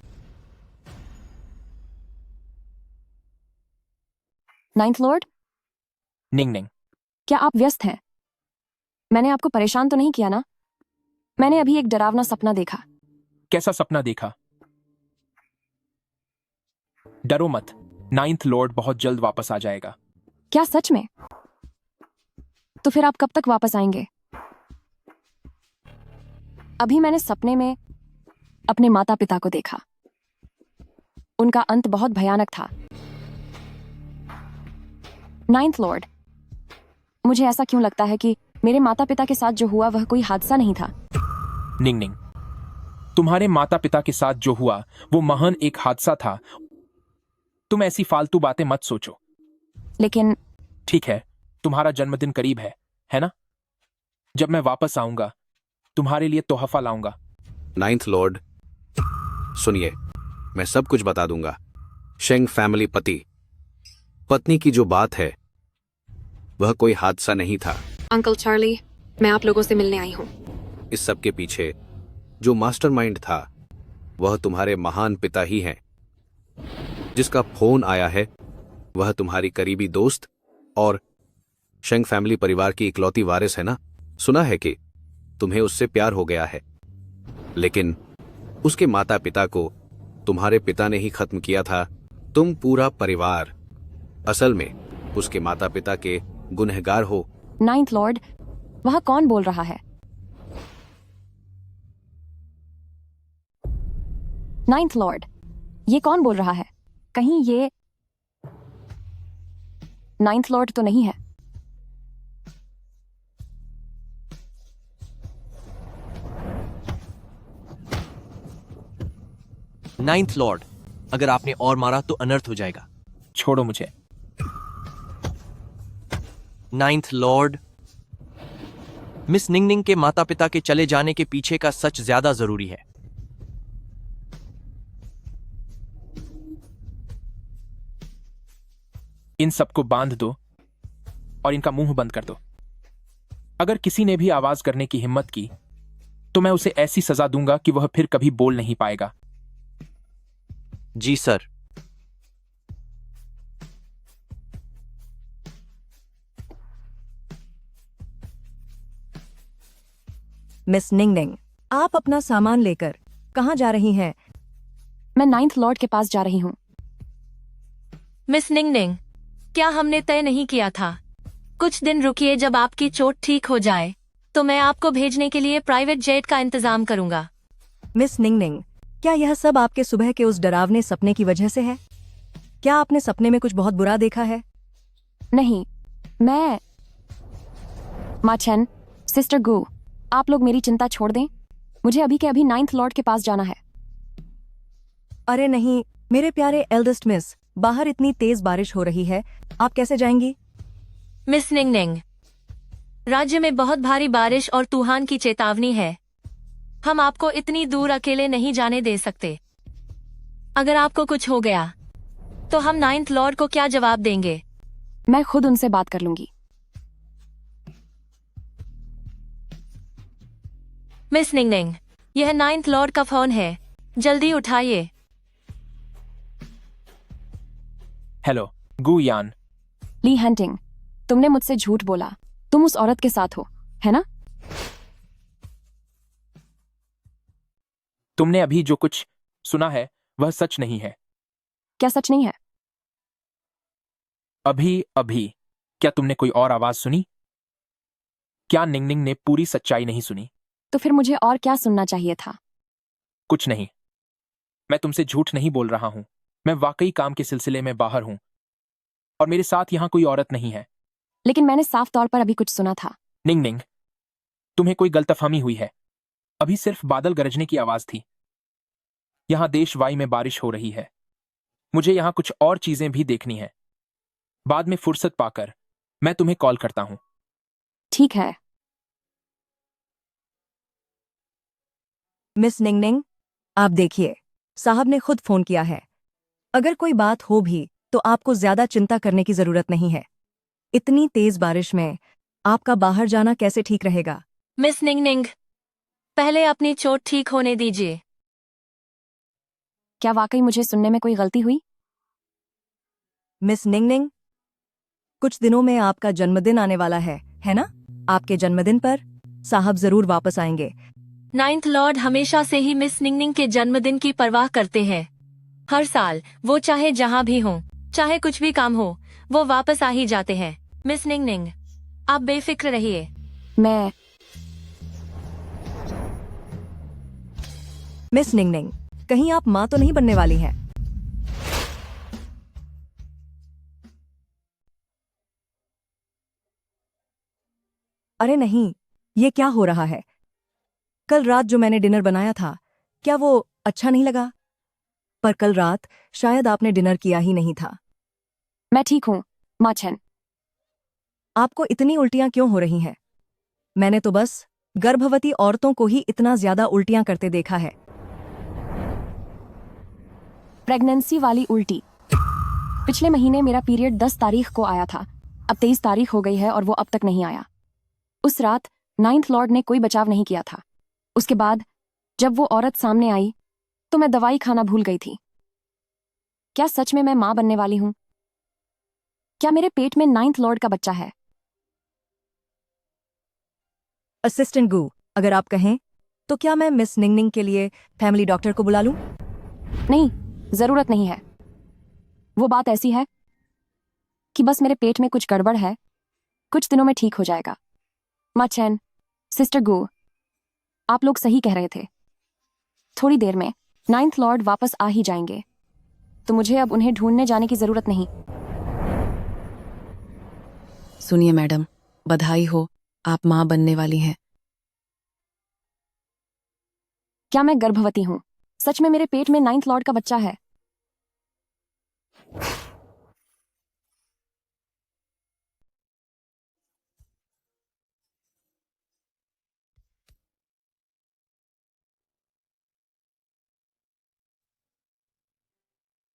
नाइन्थ लॉर्ड, निंगनिंग, क्या आप व्यस्त हैं? मैंने आपको परेशान तो नहीं किया ना? मैंने अभी एक डरावना सपना देखा। कैसा सपना देखा? डरो मत, नाइन्थ लॉर्ड बहुत जल्द वापस आ जाएगा। क्या सच में? तो फिर आप कब तक वापस आएंगे? अभी मैंने सपने में अपने माता पिता को देखा। उनका अंत बहुत भयानक था। नाइन्थ लॉर्ड, मुझे ऐसा क्यों लगता है कि मेरे माता पिता के साथ जो हुआ वह कोई हादसा नहीं था? निंगनिंग, तुम्हारे माता पिता के साथ जो हुआ वो महान एक हादसा था। तुम ऐसी फालतू बातें मत सोचो। लेकिन ठीक है, तुम्हारा जन्मदिन करीब है ना? जब मैं वापस आऊंगा तुम्हारे लिए तोहफा लाऊंगा। नाइन्थ लॉर्ड, सुनिए, मैं सब कुछ बता दूंगा। शेंग फैमिली पत्नी की जो बात है वह कोई हादसा नहीं था। अंकल चार्ली, मैं आप लोगों से मिलने आई हूँ। इस सब के पीछे जो मास्टरमाइंड था वह तुम्हारे महान पिता ही हैं। जिसका फोन आया है वह तुम्हारी करीबी दोस्त और शेंग फैमिली परिवार की इकलौती वारिस है ना? सुना है कि तुम्हें उससे प्यार हो गया है, लेकिन उसके माता पिता को तुम्हारे पिता ने ही खत्म किया था। तुम पूरा परिवार असल में उसके माता पिता के गुनहगार हो। नाइन्थ लॉर्ड, वह कौन बोल रहा है? नाइन्थ लॉर्ड, ये कौन बोल रहा है? कहीं ये नाइन्थ लॉर्ड तो नहीं है? नाइन्थ लॉर्ड, अगर आपने और मारा तो अनर्थ हो जाएगा। छोड़ो मुझे। नाइन्थ लॉर्ड, मिस निंगनिंग के माता पिता के चले जाने के पीछे का सच ज्यादा जरूरी है। इन सबको बांध दो और इनका मुंह बंद कर दो। अगर किसी ने भी आवाज करने की हिम्मत की तो मैं उसे ऐसी सजा दूंगा कि वह फिर कभी बोल नहीं पाएगा। जी सर। मिस निंगनिंग, आप अपना सामान लेकर कहाँ जा रही हैं? मैं 9th लॉर्ड के पास जा रही हूँ। मिस निंगनिंग, क्या हमने तय नहीं किया था? कुछ दिन रुकिए, जब आपकी चोट ठीक हो जाए तो मैं आपको भेजने के लिए प्राइवेट जेट का इंतजाम करूंगा। मिस निंगनिंग, क्या यह सब आपके सुबह के उस डरावने सपने की वजह से है? क्या आपने सपने में कुछ बहुत बुरा देखा है? नहीं, मैं माचन, सिस्टर गू, आप लोग मेरी चिंता छोड़ दें। मुझे अभी के अभी 9th लॉर्ड के पास जाना है। अरे नहीं, मेरे प्यारे एल्डेस्ट मिस, बाहर इतनी तेज बारिश हो रही है, आप कैसे जाएंगी? मिस निंगनिंग, राज्य में बहुत भारी बारिश और तूफान की चेतावनी है। हम आपको इतनी दूर अकेले नहीं जाने दे सकते। अगर आपको कुछ हो गया तो हम 9th लॉर्ड को क्या जवाब देंगे? मैं खुद उनसे बात कर लूंगी। मिस निंगनिंग, यह 9th लॉर्ड का फोन है, जल्दी उठाइए। हेलो गू यान। ली हंटिंग, तुमने मुझसे झूठ बोला। तुम उस औरत के साथ हो, है ना? तुमने अभी जो कुछ सुना है वह सच नहीं है। क्या सच नहीं है? अभी क्या तुमने कोई और आवाज सुनी? क्या निंगनिंग ने पूरी सच्चाई नहीं सुनी? तो फिर मुझे और क्या सुनना चाहिए था? कुछ नहीं। मैं तुमसे झूठ नहीं बोल रहा हूं। मैं वाकई काम के सिलसिले में बाहर हूं और मेरे साथ यहां कोई औरत नहीं है। लेकिन मैंने साफ तौर पर अभी कुछ सुना था। निंगनिंग, तुम्हें कोई गलतफहमी हुई है। अभी सिर्फ बादल गरजने की आवाज थी। यहां देश वाई में बारिश हो रही है। मुझे यहां कुछ और चीजें भी देखनी है। बाद में फुर्सत पाकर मैं तुम्हें कॉल करता हूं। ठीक है। मिस निंगनिंग, आप देखिए, साहब ने खुद फोन किया है। अगर कोई बात हो भी तो आपको ज्यादा चिंता करने की जरूरत नहीं है। इतनी तेज बारिश में आपका बाहर जाना कैसे ठीक रहेगा? मिस निंगनिंग, पहले अपनी चोट ठीक होने दीजिए। क्या वाकई मुझे सुनने में कोई गलती हुई? मिस निंगनिंग, कुछ दिनों में आपका जन्मदिन आने वाला है ना? आपके जन्मदिन पर साहब जरूर वापस आएंगे। 9th लॉर्ड हमेशा से ही मिस निंगनिंग के जन्मदिन की परवाह करते हैं। हर साल वो चाहे जहां भी हो, चाहे कुछ भी काम हो, वो वापस आ ही जाते हैं। मिस निंगनिंग, आप बेफिक्र रहिए। मैं मिस निंगनिंग, कहीं आप माँ तो नहीं बनने वाली हैं? अरे नहीं, ये क्या हो रहा है? कल रात जो मैंने डिनर बनाया था, क्या वो अच्छा नहीं लगा? पर कल रात शायद आपने डिनर किया ही नहीं था। मैं ठीक हूं, माचन। आपको इतनी उल्टियां क्यों हो रही हैं? मैंने तो बस गर्भवती औरतों को ही इतना ज्यादा उल्टियां करते देखा है। प्रेगनेंसी वाली उल्टी। पिछले महीने मेरा पीरियड 10 तारीख को आया था। अब 23 तारीख हो गई है और वो अब तक नहीं आया। उस रात 9th लॉर्ड ने कोई बचाव नहीं किया था। उसके बाद जब वो औरत सामने आई तो मैं दवाई खाना भूल गई थी। क्या सच में मैं मां बनने वाली हूं? क्या मेरे पेट में 9th लॉर्ड का बच्चा है? असिस्टेंट गू, अगर आप कहें तो क्या मैं मिस निंगनिंग के लिए फैमिली डॉक्टर को बुला लूं? नहीं, जरूरत नहीं है। वो बात ऐसी है कि बस मेरे पेट में कुछ गड़बड़ है। कुछ दिनों में ठीक हो जाएगा। माचन, सिस्टर गू, आप लोग सही कह रहे थे। थोड़ी देर में 9th लॉर्ड वापस आ ही जाएंगे, तो मुझे अब उन्हें ढूंढने जाने की जरूरत नहीं। सुनिए मैडम, बधाई हो, आप मां बनने वाली हैं। क्या मैं गर्भवती हूं? सच में मेरे पेट में 9th लॉर्ड का बच्चा है?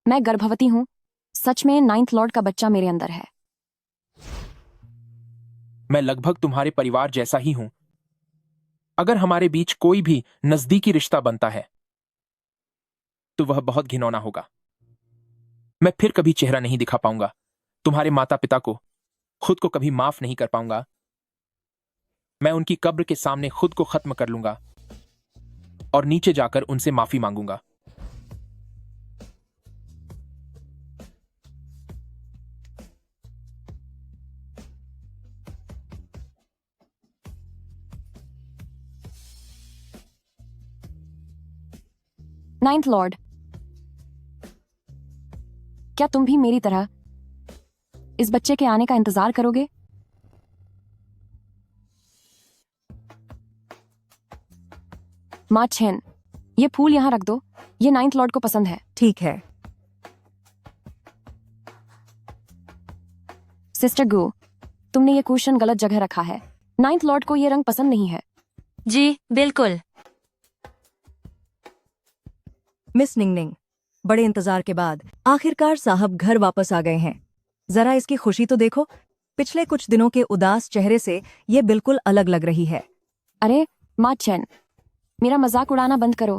मैं गर्भवती हूं। सच में 9th लॉर्ड का बच्चा मेरे अंदर है। मैं लगभग तुम्हारे परिवार जैसा ही हूं। अगर हमारे बीच कोई भी नजदीकी रिश्ता बनता है तो वह बहुत घिनौना होगा। मैं फिर कभी चेहरा नहीं दिखा पाऊंगा, तुम्हारे माता पिता को, खुद को कभी माफ नहीं कर पाऊंगा। मैं उनकी कब्र के सामने खुद को खत्म कर लूंगा और नीचे जाकर उनसे माफी मांगूंगा। नाइन्थ लॉर्ड, क्या तुम भी मेरी तरह इस बच्चे के आने का इंतजार करोगे? माँ छेन, ये फूल यहां रख दो, ये नाइन्थ लॉर्ड को पसंद है। ठीक है। सिस्टर गु, तुमने ये कुशन गलत जगह रखा है। नाइन्थ लॉर्ड को ये रंग पसंद नहीं है। जी बिल्कुल। मिस निंगनिंग, बड़े इंतजार के बाद आखिरकार साहब घर वापस आ गए हैं। जरा इसकी खुशी तो देखो, पिछले कुछ दिनों के उदास चेहरे से ये बिल्कुल अलग लग रही है। अरे माँ चैन, मेरा मजाक उड़ाना बंद करो।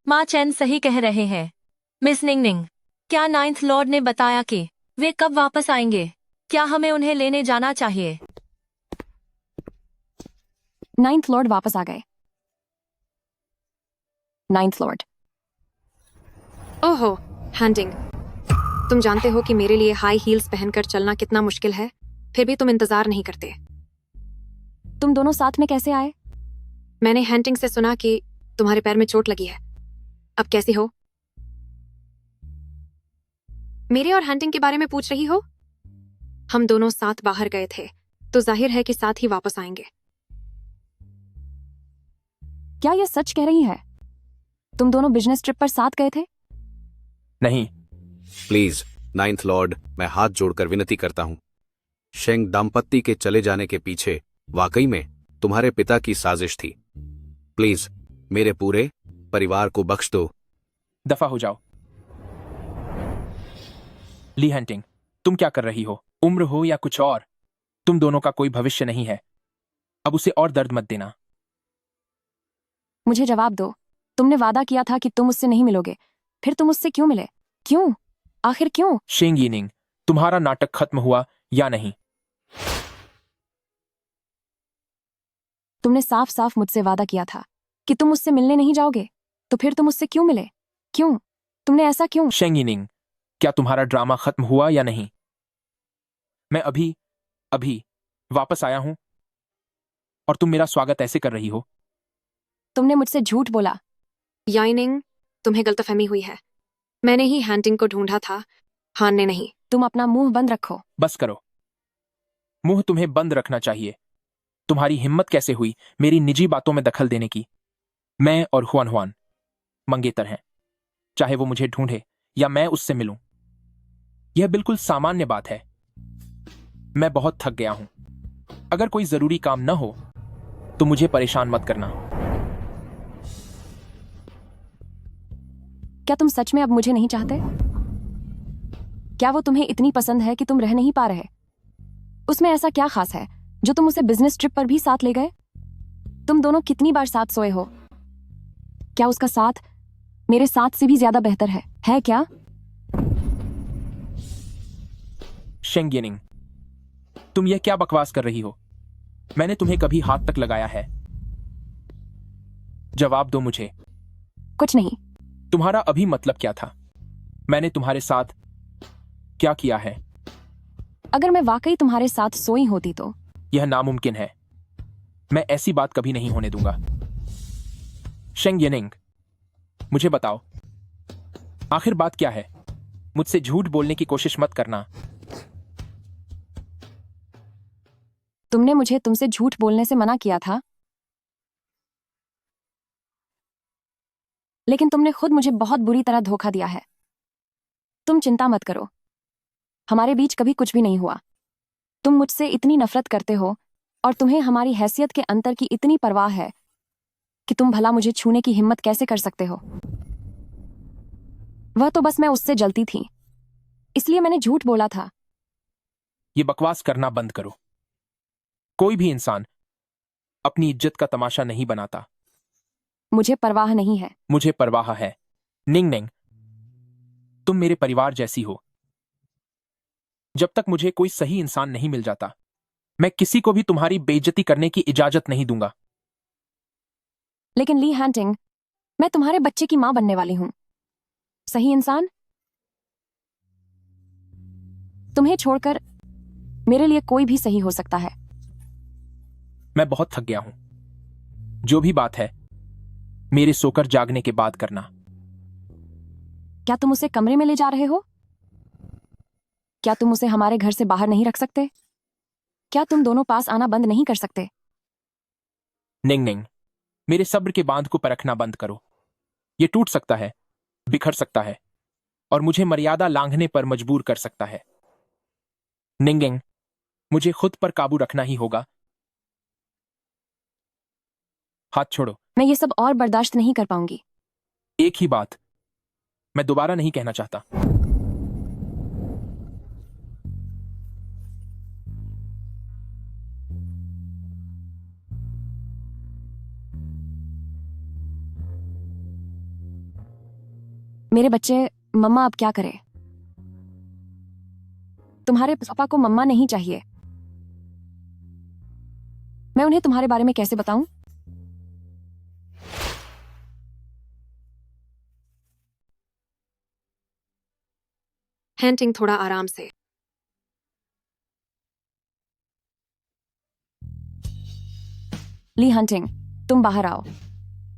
माँ चैन सही कह रहे हैं। मिस निंगनिंग, क्या नाइन्थ लॉर्ड ने बताया कि वे कब वापस आएंगे? क्या हमें उन्हें लेने जाना चाहिए? नाइन्थ लॉर्ड वापस आ गए। नाइन्थ लॉर्ड, ओहो हैंटिंग, तुम जानते हो कि मेरे लिए हाई हील्स पहनकर चलना कितना मुश्किल है, फिर भी तुम इंतजार नहीं करते। तुम दोनों साथ में कैसे आए? मैंने हैंटिंग से सुना कि तुम्हारे पैर में चोट लगी है। अब कैसी हो? मेरे और हैंटिंग के बारे में पूछ रही हो? हम दोनों साथ बाहर गए थे, तो जाहिर है कि साथ ही वापस आएंगे। क्या ये सच कह रही है? तुम दोनों बिजनेस ट्रिप पर साथ गए थे? नहीं। प्लीज नाइन्थ लॉर्ड, मैं हाथ जोड़कर विनती करता हूं। शेंग दाम्पत्य के चले जाने के पीछे वाकई में तुम्हारे पिता की साजिश थी। प्लीज मेरे पूरे परिवार को बख्श दो। दफा हो जाओ। ली हंटिंग, तुम क्या कर रही हो? उम्र हो या कुछ और, तुम दोनों का कोई भविष्य नहीं है। अब उसे और दर्द मत देना। मुझे जवाब दो। तुमने वादा किया था कि तुम उससे नहीं मिलोगे, फिर तुम उससे क्यों मिले? क्यों? आखिर क्यों? शेंग यिनिंग, तुम्हारा नाटक खत्म हुआ या नहीं? तुमने साफ साफ मुझसे वादा किया था कि तुम उससे मिलने नहीं जाओगे, तो फिर तुम उससे क्यों मिले? क्यों? तुमने ऐसा क्यों? शेंग यिनिंग, क्या तुम्हारा ड्रामा खत्म हुआ या नहीं? मैं अभी अभी वापस आया हूं और तुम मेरा स्वागत ऐसे कर रही हो? तुमने मुझसे झूठ बोला। याइनिंग, तुम्हें गलतफहमी हुई है। मैंने ही हैंटिंग को ढूंढा था, हान ने नहीं। तुम अपना मुंह बंद रखो। बस करो। मुंह तुम्हें बंद रखना चाहिए। तुम्हारी हिम्मत कैसे हुई मेरी निजी बातों में दखल देने की? मैं और हुआन हुआन मंगेतर हैं, चाहे वो मुझे ढूंढे या मैं उससे मिलूं। यह बिल्कुल सामान्य बात है। मैं बहुत थक गया हूं। अगर कोई जरूरी काम न हो तो मुझे परेशान मत करना। क्या तुम सच में अब मुझे नहीं चाहते? क्या वो तुम्हें इतनी पसंद है कि तुम रह नहीं पा रहे? उसमें ऐसा क्या खास है जो तुम उसे बिजनेस ट्रिप पर भी साथ ले गए? तुम दोनों कितनी बार साथ सोए हो? क्या उसका साथ मेरे साथ से भी ज्यादा बेहतर है क्या? शेंग यिनिंग, तुम यह क्या बकवास कर रही हो? मैंने तुम्हें कभी हाथ तक लगाया है? जवाब दो मुझे। कुछ नहीं। तुम्हारा अभी मतलब क्या था? मैंने तुम्हारे साथ क्या किया है? अगर मैं वाकई तुम्हारे साथ सोई होती तो? यह नामुमकिन है। मैं ऐसी बात कभी नहीं होने दूंगा। शेंग यिनिंग, मुझे बताओ, आखिर बात क्या है? मुझसे झूठ बोलने की कोशिश मत करना। तुमने मुझे तुमसे झूठ बोलने से मना किया था, लेकिन तुमने खुद मुझे बहुत बुरी तरह धोखा दिया है। तुम चिंता मत करो, हमारे बीच कभी कुछ भी नहीं हुआ। तुम मुझसे इतनी नफरत करते हो और तुम्हें हमारी हैसियत के अंतर की इतनी परवाह है कि तुम भला मुझे छूने की हिम्मत कैसे कर सकते हो? वह तो बस मैं उससे जलती थी। इसलिए मैंने झूठ बोला था। ये बकवास करना बंद करो। कोई भी इंसान अपनी इज्जत का तमाशा नहीं बनाता। मुझे परवाह नहीं है। मुझे परवाह है। निंग निंग, तुम मेरे परिवार जैसी हो। जब तक मुझे कोई सही इंसान नहीं मिल जाता, मैं किसी को भी तुम्हारी बेइज्जती करने की इजाजत नहीं दूंगा। लेकिन ली हैंटिंग, मैं तुम्हारे बच्चे की मां बनने वाली हूं। सही इंसान तुम्हें छोड़कर मेरे लिए कोई भी सही हो सकता है। मैं बहुत थक गया हूं। जो भी बात है, मेरे सोकर जागने के बाद करना। क्या तुम उसे कमरे में ले जा रहे हो? क्या तुम उसे हमारे घर से बाहर नहीं रख सकते? क्या तुम दोनों पास आना बंद नहीं कर सकते? निंग निंग, मेरे सब्र के बांध को परखना बंद करो। ये टूट सकता है, बिखर सकता है और मुझे मर्यादा लांघने पर मजबूर कर सकता है। निंगिंग, मुझे खुद पर काबू रखना ही होगा। हाथ छोड़ो। मैं ये सब और बर्दाश्त नहीं कर पाऊंगी। एक ही बात मैं दोबारा नहीं कहना चाहता। मेरे बच्चे, मम्मा अब क्या करे? तुम्हारे पापा को मम्मा नहीं चाहिए। मैं उन्हें तुम्हारे बारे में कैसे बताऊं? हैंटिंग, थोड़ा आराम से। ली हंटिंग, तुम बाहर आओ।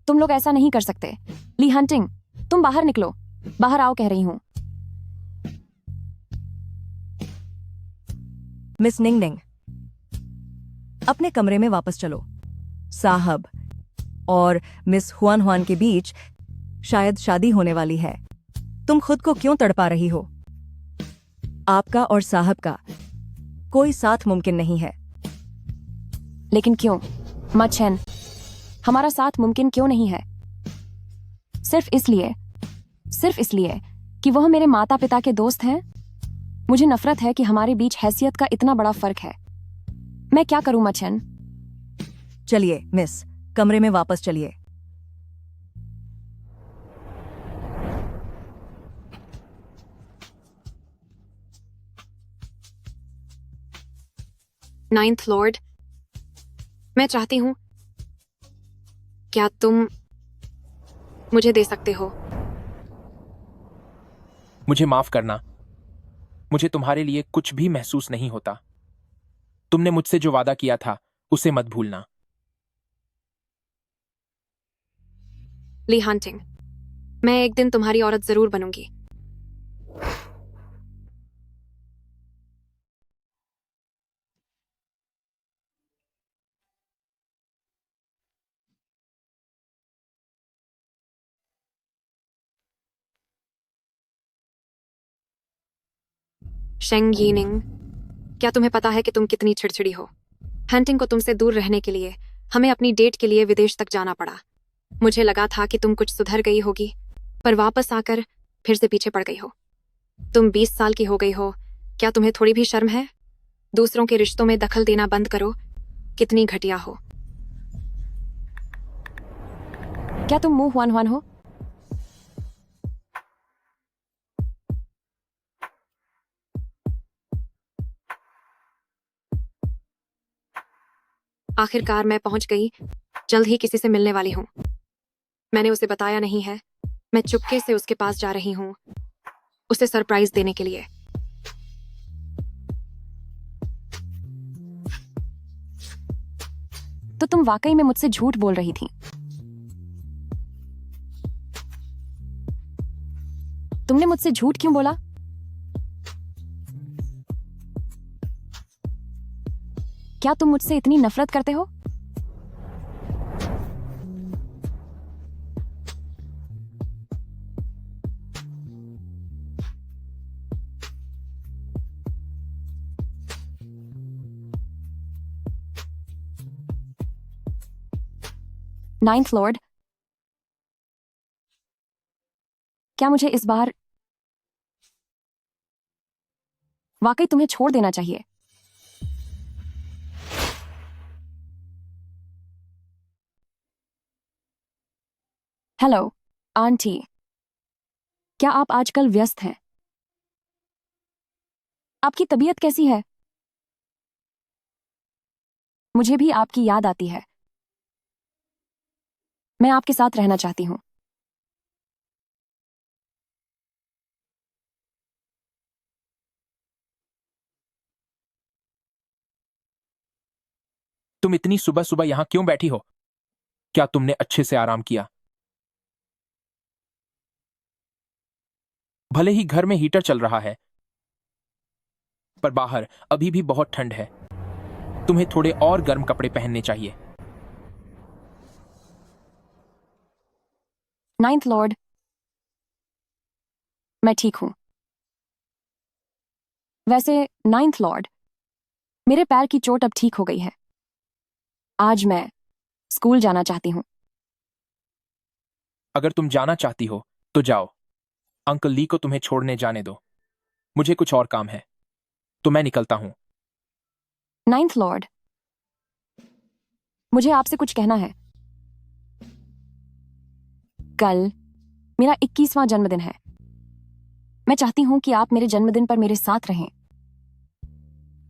तुम लोग ऐसा नहीं कर सकते। ली हंटिंग, तुम बाहर निकलो। बाहर आओ कह रही हूं। मिस निंग निंग, अपने कमरे में वापस चलो। साहब और मिस हुआन हुआन के बीच शायद शादी होने वाली है। तुम खुद को क्यों तड़पा रही हो? आपका और साहब का कोई साथ मुमकिन नहीं है। लेकिन क्यों मच्छन, हमारा साथ मुमकिन क्यों नहीं है? सिर्फ इसलिए कि वह मेरे माता पिता के दोस्त हैं। मुझे नफरत है कि हमारे बीच हैसियत का इतना बड़ा फर्क है। मैं क्या करूं मच्छन? चलिए मिस, कमरे में वापस चलिए। नाइन्थ लॉर्ड, मैं चाहती हूं, क्या तुम मुझे दे सकते हो? मुझे माफ करना, मुझे तुम्हारे लिए कुछ भी महसूस नहीं होता। तुमने मुझसे जो वादा किया था उसे मत भूलना। ली हंटिंग, मैं एक दिन तुम्हारी औरत जरूर बनूंगी। शेंग यीनिंग, क्या तुम्हें पता है कि तुम कितनी चिड़चिड़ी हो? हंटिंग को तुमसे दूर रहने के लिए हमें अपनी डेट के लिए विदेश तक जाना पड़ा। मुझे लगा था कि तुम कुछ सुधर गई होगी, पर वापस आकर फिर से पीछे पड़ गई हो। तुम 20 साल की हो गई हो। क्या तुम्हें थोड़ी भी शर्म है? दूसरों के रिश्तों में दखल देना बंद करो। कितनी घटिया हो। क्या तुम मुंह हुआन हुआन हो? आखिरकार मैं पहुंच गई। जल्द ही किसी से मिलने वाली हूं। मैंने उसे बताया नहीं है। मैं चुपके से उसके पास जा रही हूं, उसे सरप्राइज देने के लिए। तो तुम वाकई में मुझसे झूठ बोल रही थी। तुमने मुझसे झूठ क्यों बोला? क्या तुम मुझसे इतनी नफरत करते हो? नाइन्थ लॉर्ड, क्या मुझे इस बार वाकई तुम्हें छोड़ देना चाहिए। हेलो आंटी, क्या आप आजकल व्यस्त हैं? आपकी तबीयत कैसी है? मुझे भी आपकी याद आती है। मैं आपके साथ रहना चाहती हूँ। तुम इतनी सुबह सुबह यहां क्यों बैठी हो? क्या तुमने अच्छे से आराम किया? भले ही घर में हीटर चल रहा है, पर बाहर अभी भी बहुत ठंड है। तुम्हें थोड़े और गर्म कपड़े पहनने चाहिए। नाइन्थ लॉर्ड, मैं ठीक हूं। वैसे नाइन्थ लॉर्ड, मेरे पैर की चोट अब ठीक हो गई है। आज मैं स्कूल जाना चाहती हूँ। अगर तुम जाना चाहती हो तो जाओ। अंकल ली को तुम्हें छोड़ने जाने दो। मुझे कुछ और काम है, तो मैं निकलता हूं। नाइन्थ लॉर्ड, मुझे आपसे कुछ कहना है। कल मेरा 21वां जन्मदिन है। मैं चाहती हूं कि आप मेरे जन्मदिन पर मेरे साथ रहें।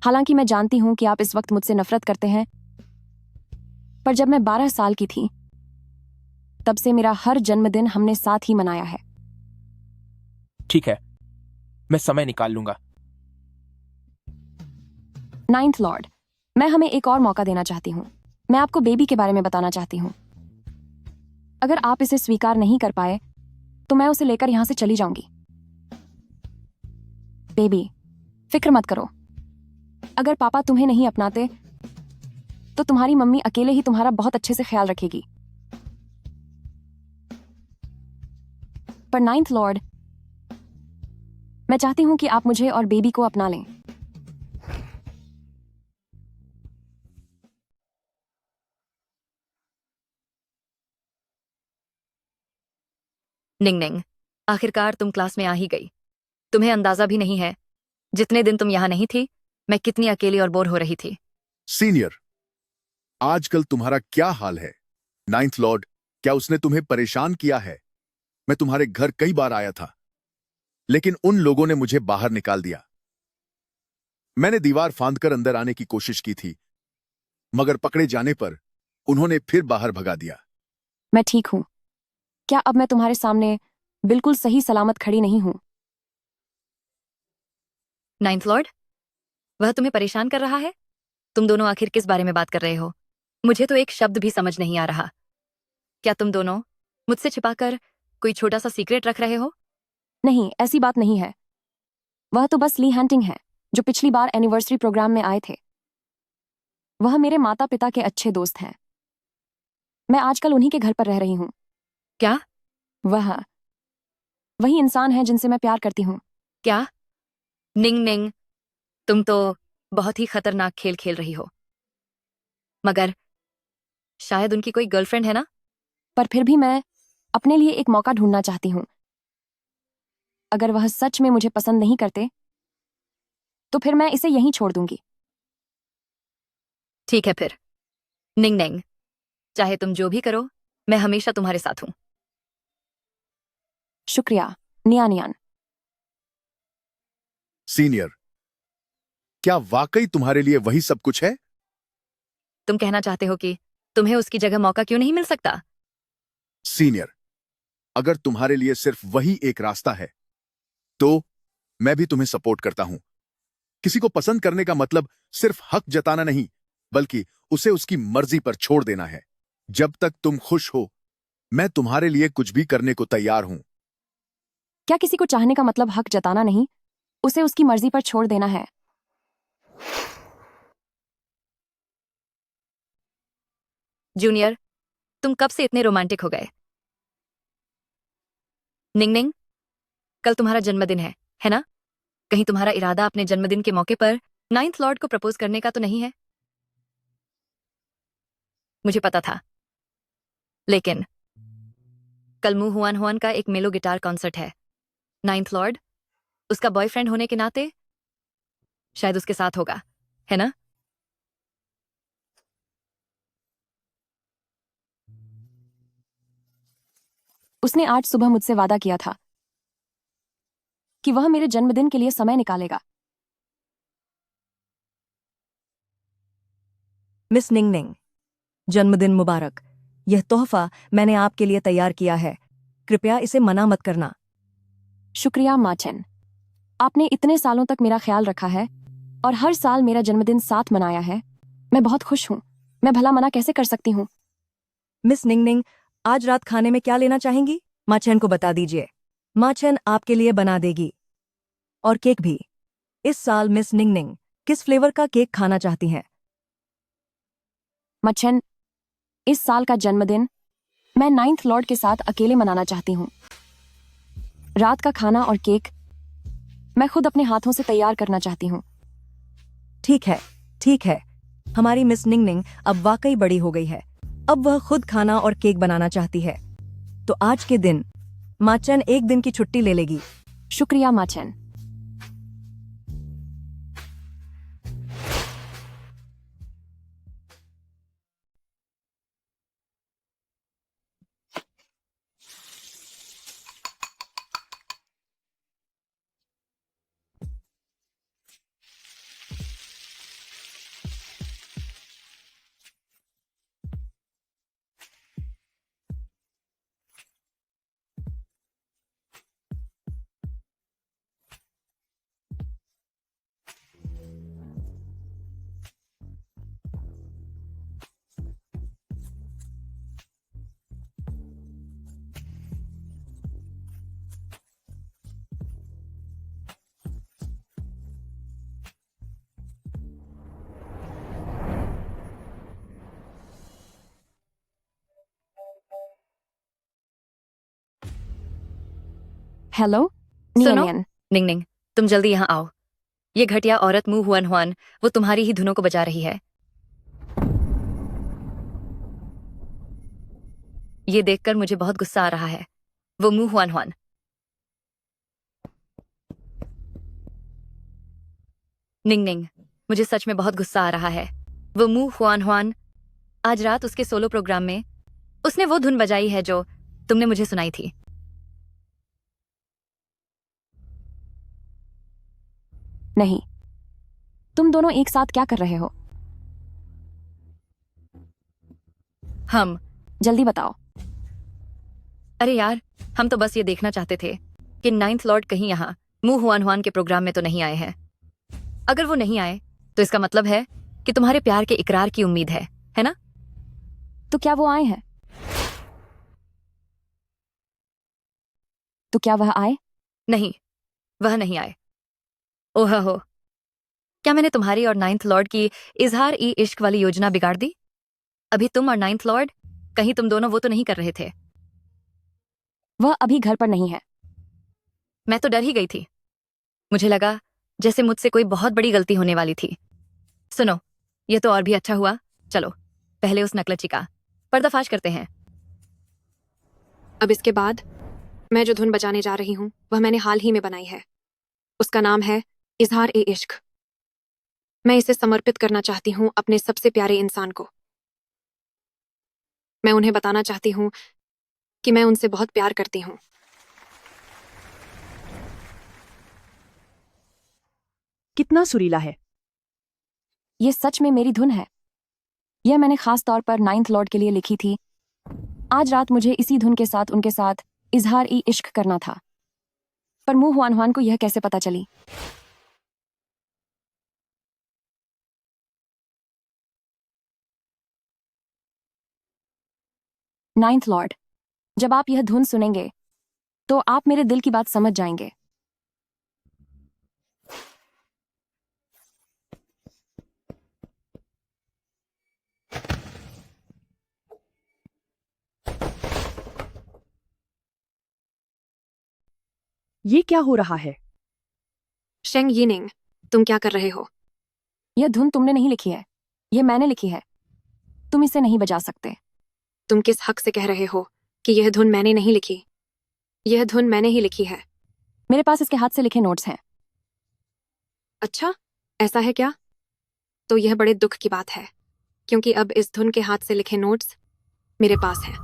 हालांकि मैं जानती हूं कि आप इस वक्त मुझसे नफरत करते हैं, पर जब मैं 12 साल की थी, तब से मेरा हर जन्मदिन हमने साथ ही मनाया है। ठीक है, मैं समय निकाल लूंगा। नाइन्थ लॉर्ड, मैं हमें एक और मौका देना चाहती हूँ। मैं आपको बेबी के बारे में बताना चाहती हूँ। अगर आप इसे स्वीकार नहीं कर पाए, तो मैं उसे लेकर यहां से चली जाऊंगी। बेबी, फिक्र मत करो। अगर पापा तुम्हें नहीं अपनाते, तो तुम्हारी मम्मी अकेले ही तुम्हारा बहुत अच्छे से ख्याल रखेगी। पर नाइन्थ लॉर्ड, मैं चाहती हूं कि आप मुझे और बेबी को अपना लें। निंग निंग, आखिरकार तुम क्लास में आ ही गई। तुम्हें अंदाजा भी नहीं है, जितने दिन तुम यहाँ नहीं थी, मैं कितनी अकेली और बोर हो रही थी। सीनियर, आजकल तुम्हारा क्या हाल है? नाइन्थ लॉर्ड, क्या उसने तुम्हें परेशान किया है? मैं तुम्हारे घर कई बार आया था, लेकिन उन लोगों ने मुझे बाहर निकाल दिया। मैंने दीवार फांदकर अंदर आने की कोशिश की थी, मगर पकड़े जाने पर उन्होंने फिर बाहर भगा दिया। मैं ठीक हूं। क्या अब मैं तुम्हारे सामने बिल्कुल सही सलामत खड़ी नहीं हूं? नाइन्थ लॉर्ड, वह तुम्हें परेशान कर रहा है? तुम दोनों आखिर किस बारे में बात कर रहे हो? मुझे तो एक शब्द भी समझ नहीं आ रहा। क्या तुम दोनों मुझसे छिपाकर कोई छोटा सा सीक्रेट रख रहे हो? नहीं, ऐसी बात नहीं है। वह तो बस ली हैंटिंग है, जो पिछली बार एनिवर्सरी प्रोग्राम में आए थे। वह मेरे माता पिता के अच्छे दोस्त हैं। मैं आजकल उन्हीं के घर पर रह रही हूं। क्या? वही इंसान है जिनसे मैं प्यार करती हूं। क्या? निंग निंग, तुम तो बहुत ही खतरनाक खेल खेल रही हो। मगर शायद उनकी कोई गर्लफ्रेंड है ना? पर फिर भी मैं अपने लिए एक मौका ढूंढना चाहती हूं। अगर वह सच में मुझे पसंद नहीं करते, तो फिर मैं इसे यहीं छोड़ दूंगी। ठीक है फिर। निंग निंग, चाहे तुम जो भी करो, मैं हमेशा तुम्हारे साथ हूं। शुक्रिया नियानियान। सीनियर, क्या वाकई तुम्हारे लिए वही सब कुछ है? तुम कहना चाहते हो कि तुम्हें उसकी जगह मौका क्यों नहीं मिल सकता? सीनियर, अगर तुम्हारे लिए सिर्फ वही एक रास्ता है, तो मैं भी तुम्हें सपोर्ट करता हूं। किसी को पसंद करने का मतलब सिर्फ हक जताना नहीं, बल्कि उसे उसकी मर्जी पर छोड़ देना है। जब तक तुम खुश हो, मैं तुम्हारे लिए कुछ भी करने को तैयार हूं। क्या किसी को चाहने का मतलब हक जताना नहीं, उसे उसकी मर्जी पर छोड़ देना है? जूनियर, तुम कब से इतने रोमांटिक हो गए? निंग निंग, कल तुम्हारा जन्मदिन है ना? कहीं तुम्हारा इरादा अपने जन्मदिन के मौके पर नाइन्थ लॉर्ड को प्रपोज करने का तो नहीं है? मुझे पता था। लेकिन कल मू हुआन हुआन का एक मेलो गिटार कॉन्सर्ट है। नाइन्थ लॉर्ड, उसका बॉयफ्रेंड होने के नाते शायद उसके साथ होगा, है ना? उसने आज सुबह मुझसे वादा किया था कि वह मेरे जन्मदिन के लिए समय निकालेगा। मिस निंगनिंग, जन्मदिन मुबारक। यह तोहफा मैंने आपके लिए तैयार किया है। कृपया इसे मना मत करना। शुक्रिया माचन, आपने इतने सालों तक मेरा ख्याल रखा है और हर साल मेरा जन्मदिन साथ मनाया है। मैं बहुत खुश हूँ। मैं भला मना कैसे कर सकती हूँ? मिस निंगनिंग, आज रात खाने में क्या लेना चाहेंगी? माचन को बता दीजिए, माचन आपके लिए बना देगी। और केक भी। इस साल मिस निंगनिंग किस फ्लेवर का केक खाना चाहती हैं? मचन, इस साल का जन्मदिन मैं 9th लॉर्ड के साथ अकेले मनाना चाहती हूँ। रात का खाना और केक मैं खुद अपने हाथों से तैयार करना चाहती हूँ। ठीक है, ठीक है। हमारी मिस निंगनिंग अब वाकई बड़ी हो गई है। अब वह खुद खाना और केक बनाना चाहती है। तो आज के दिन माचन एक दिन की छुट्टी ले लेगी। शुक्रिया माचन। हेलो सुनो, नियन। निंगनिंग, तुम जल्दी यहाँ आओ। ये घटिया औरत मुंह हुआन हुआन वो तुम्हारी ही धुनों को बजा रही है। ये देखकर मुझे बहुत गुस्सा आ रहा है। वो मुंह हुआन हुआन। निंगनिंग, मुझे सच में बहुत गुस्सा आ रहा है। वो मुंह हुआन हुआन आज रात उसके सोलो प्रोग्राम में उसने वो धुन बजाई है जो तुमने मुझे सुनाई थी। नहीं, तुम दोनों एक साथ क्या कर रहे हो? हम जल्दी बताओ। अरे यार, हम तो बस ये देखना चाहते थे कि 9th लॉर्ड कहीं यहाँ मुंह हुआन हुआन के प्रोग्राम में तो नहीं आए हैं। अगर वो नहीं आए तो इसका मतलब है कि तुम्हारे प्यार के इकरार की उम्मीद है ना? तो क्या वो आए हैं? तो क्या वह आए? नहीं, वह नहीं आए। ओह हो, क्या मैंने तुम्हारी और 9th लॉर्ड की इजहार ई इश्क वाली योजना बिगाड़ दी? अभी तुम और 9th लॉर्ड कहीं तुम दोनों वो तो नहीं कर रहे थे? वह अभी घर पर नहीं है। मैं तो डर ही गई थी। मुझे लगा जैसे मुझसे कोई बहुत बड़ी गलती होने वाली थी। सुनो, ये तो और भी अच्छा हुआ। चलो पहले उस नकलची का पर्दाफाश करते हैं। अब इसके बाद मैं जो धुन बजाने जा रही हूँ वह मैंने हाल ही में बनाई है। उसका नाम है इजहार ए इश्क। मैं इसे समर्पित करना चाहती हूँ अपने सबसे प्यारे इंसान को। मैं उन्हें बताना चाहती हूँ कि मैं उनसे बहुत प्यार करती हूँ। कितना सुरीला है। ये सच में मेरी धुन है। यह मैंने खास तौर पर 9th लॉर्ड के लिए लिखी थी। आज रात मुझे इसी धुन के साथ उनके साथ इजहार ई इश्क करना था। पर मुंह हुआन हुआन को यह कैसे पता चली? नाइन्थ लॉर्ड, जब आप यह धुन सुनेंगे तो आप मेरे दिल की बात समझ जाएंगे। ये क्या हो रहा है? शेंग यिनिंग, तुम क्या कर रहे हो? यह धुन तुमने नहीं लिखी है, यह मैंने लिखी है। तुम इसे नहीं बजा सकते। तुम किस हक से कह रहे हो कि यह धुन मैंने नहीं लिखी? यह धुन मैंने ही लिखी है। मेरे पास इसके हाथ से लिखे नोट्स हैं। अच्छा, ऐसा है क्या? तो यह बड़े दुख की बात है, क्योंकि अब इस धुन के हाथ से लिखे नोट्स मेरे पास हैं।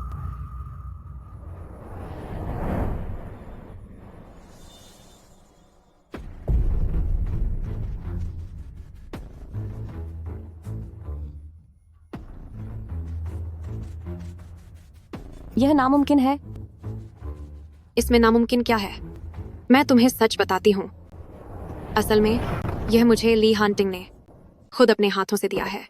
यह नामुमकिन है। इसमें नामुमकिन क्या है? मैं तुम्हें सच बताती हूँ। असल में यह मुझे ली हंटिंग ने खुद अपने हाथों से दिया है।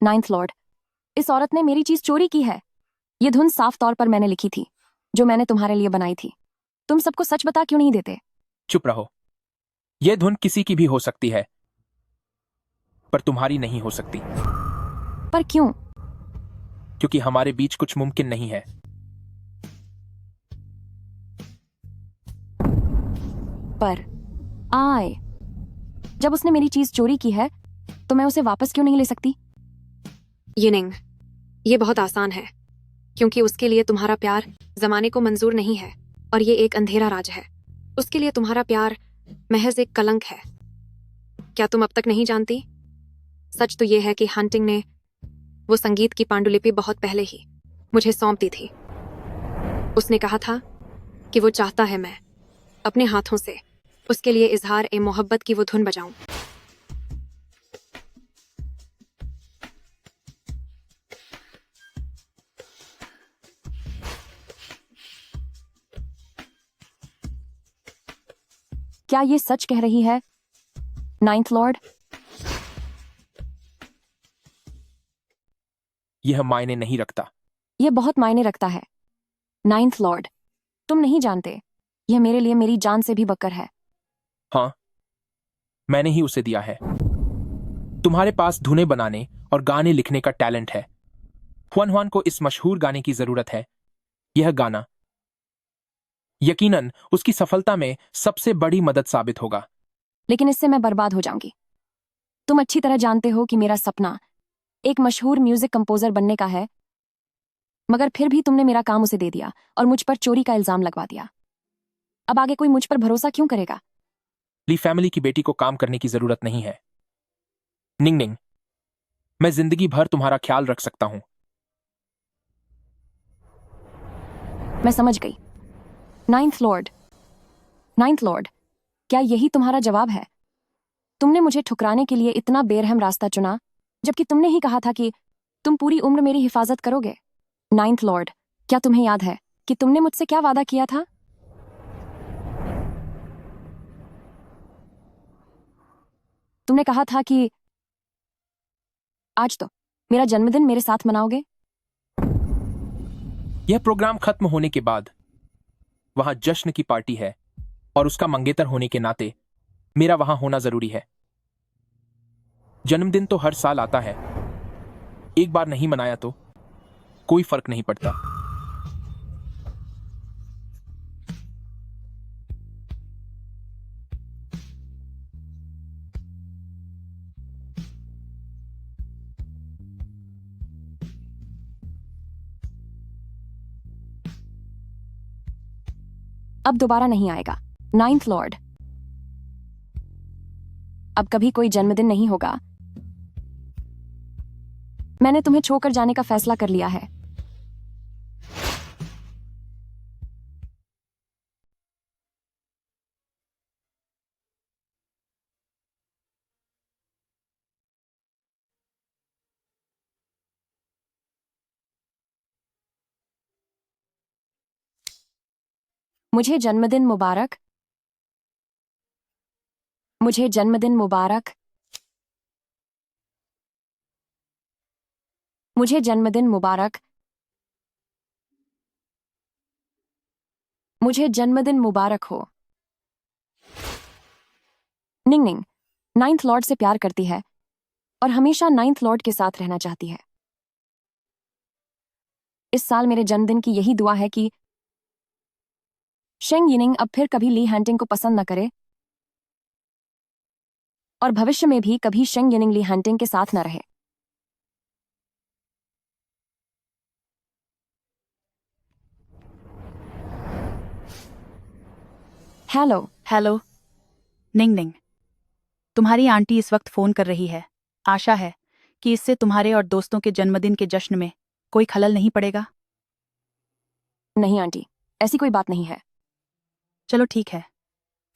नाइन्थ लॉर्ड, इस औरत ने मेरी चीज चोरी की है। ये धुन साफ तौर पर मैंने लिखी थी, जो मैंने तुम्हारे लिए बनाई थी। तुम सबको सच बता क्यों नहीं देते? चुप रहो। यह धुन किसी की भी हो सकती है, पर तुम्हारी नहीं हो सकती। पर क्यों? क्योंकि हमारे बीच कुछ मुमकिन नहीं है। पर आए, जब उसने मेरी चीज चोरी की है तो मैं उसे वापस क्यों नहीं ले सकती? यिनिंग, ये बहुत आसान है, क्योंकि उसके लिए तुम्हारा प्यार जमाने को मंजूर नहीं है और ये एक अंधेरा राज है। उसके लिए तुम्हारा प्यार महज एक कलंक है। क्या तुम अब तक नहीं जानती? सच तो ये है कि हंटिंग ने वो संगीत की पांडुलिपि बहुत पहले ही मुझे सौंप दी थी। उसने कहा था कि वो चाहता है मैं अपने हाथों से उसके लिए इजहार ए मोहब्बत की वो धुन बजाऊं। क्या ये सच कह रही है, नाइन्थ लॉर्ड? यह मायने नहीं रखता। यह बहुत मायने रखता है, नाइन्थ लॉर्ड। तुम नहीं जानते, यह मेरे लिए मेरी जान से भी बकर है। हाँ, मैंने ही उसे दिया है। तुम्हारे पास धुनें बनाने और गाने लिखने का टैलेंट है। हुआन हुआन को इस मशहूर गाने की जरूरत है। यह गाना यकीनन उसकी सफलता में सबसे बड़ी मदद साबित होगा। लेकिन इससे मैं बर्बाद हो जाऊंगी। तुम अच्छी तरह जानते हो कि मेरा सपना एक मशहूर म्यूजिक कंपोजर बनने का है, मगर फिर भी तुमने मेरा काम उसे दे दिया और मुझ पर चोरी का इल्जाम लगवा दिया। अब आगे कोई मुझ पर भरोसा क्यों करेगा? ली फैमिली की बेटी को काम करने की जरूरत नहीं है। निंग निंग, मैं जिंदगी भर तुम्हारा ख्याल रख सकता हूं। मैं समझ गई, नाइन्थ लॉर्ड। नाइन्थ लॉर्ड, क्या यही तुम्हारा जवाब है? तुमने मुझे ठुकराने के लिए इतना बेरहम रास्ता चुना, जबकि तुमने ही कहा था कि तुम पूरी उम्र मेरी हिफाजत करोगे। नाइन्थ लॉर्ड, क्या तुम्हें याद है कि तुमने मुझसे क्या वादा किया था? तुमने कहा था कि आज तो मेरा जन्मदिन मेरे साथ मनाओगे। यह प्रोग्राम खत्म होने के बाद वहां जश्न की पार्टी है और उसका मंगेतर होने के नाते मेरा वहां होना जरूरी है। जन्मदिन तो हर साल आता है, एक बार नहीं मनाया तो कोई फर्क नहीं पड़ता। अब दोबारा नहीं आएगा, नाइन्थ लॉर्ड। अब कभी कोई जन्मदिन नहीं होगा। मैंने तुम्हें छोड़कर जाने का फैसला कर लिया है। मुझे जन्मदिन मुबारक। मुझे जन्मदिन मुबारक। मुझे जन्मदिन मुबारक। मुझे जन्मदिन मुबारक हो। निंग निंग नाइन्थ लॉर्ड से प्यार करती है और हमेशा नाइन्थ लॉर्ड के साथ रहना चाहती है। इस साल मेरे जन्मदिन की यही दुआ है कि शेंग यिनिंग अब फिर कभी ली हंटिंग को पसंद न करे और भविष्य में भी कभी शेंग यिनिंग ली हंटिंग के साथ न रहे। हेलो। हेलो निंग निंग, तुम्हारी आंटी इस वक्त फोन कर रही है। आशा है कि इससे तुम्हारे और दोस्तों के जन्मदिन के जश्न में कोई खलल नहीं पड़ेगा। नहीं आंटी, ऐसी कोई बात नहीं है। चलो ठीक है,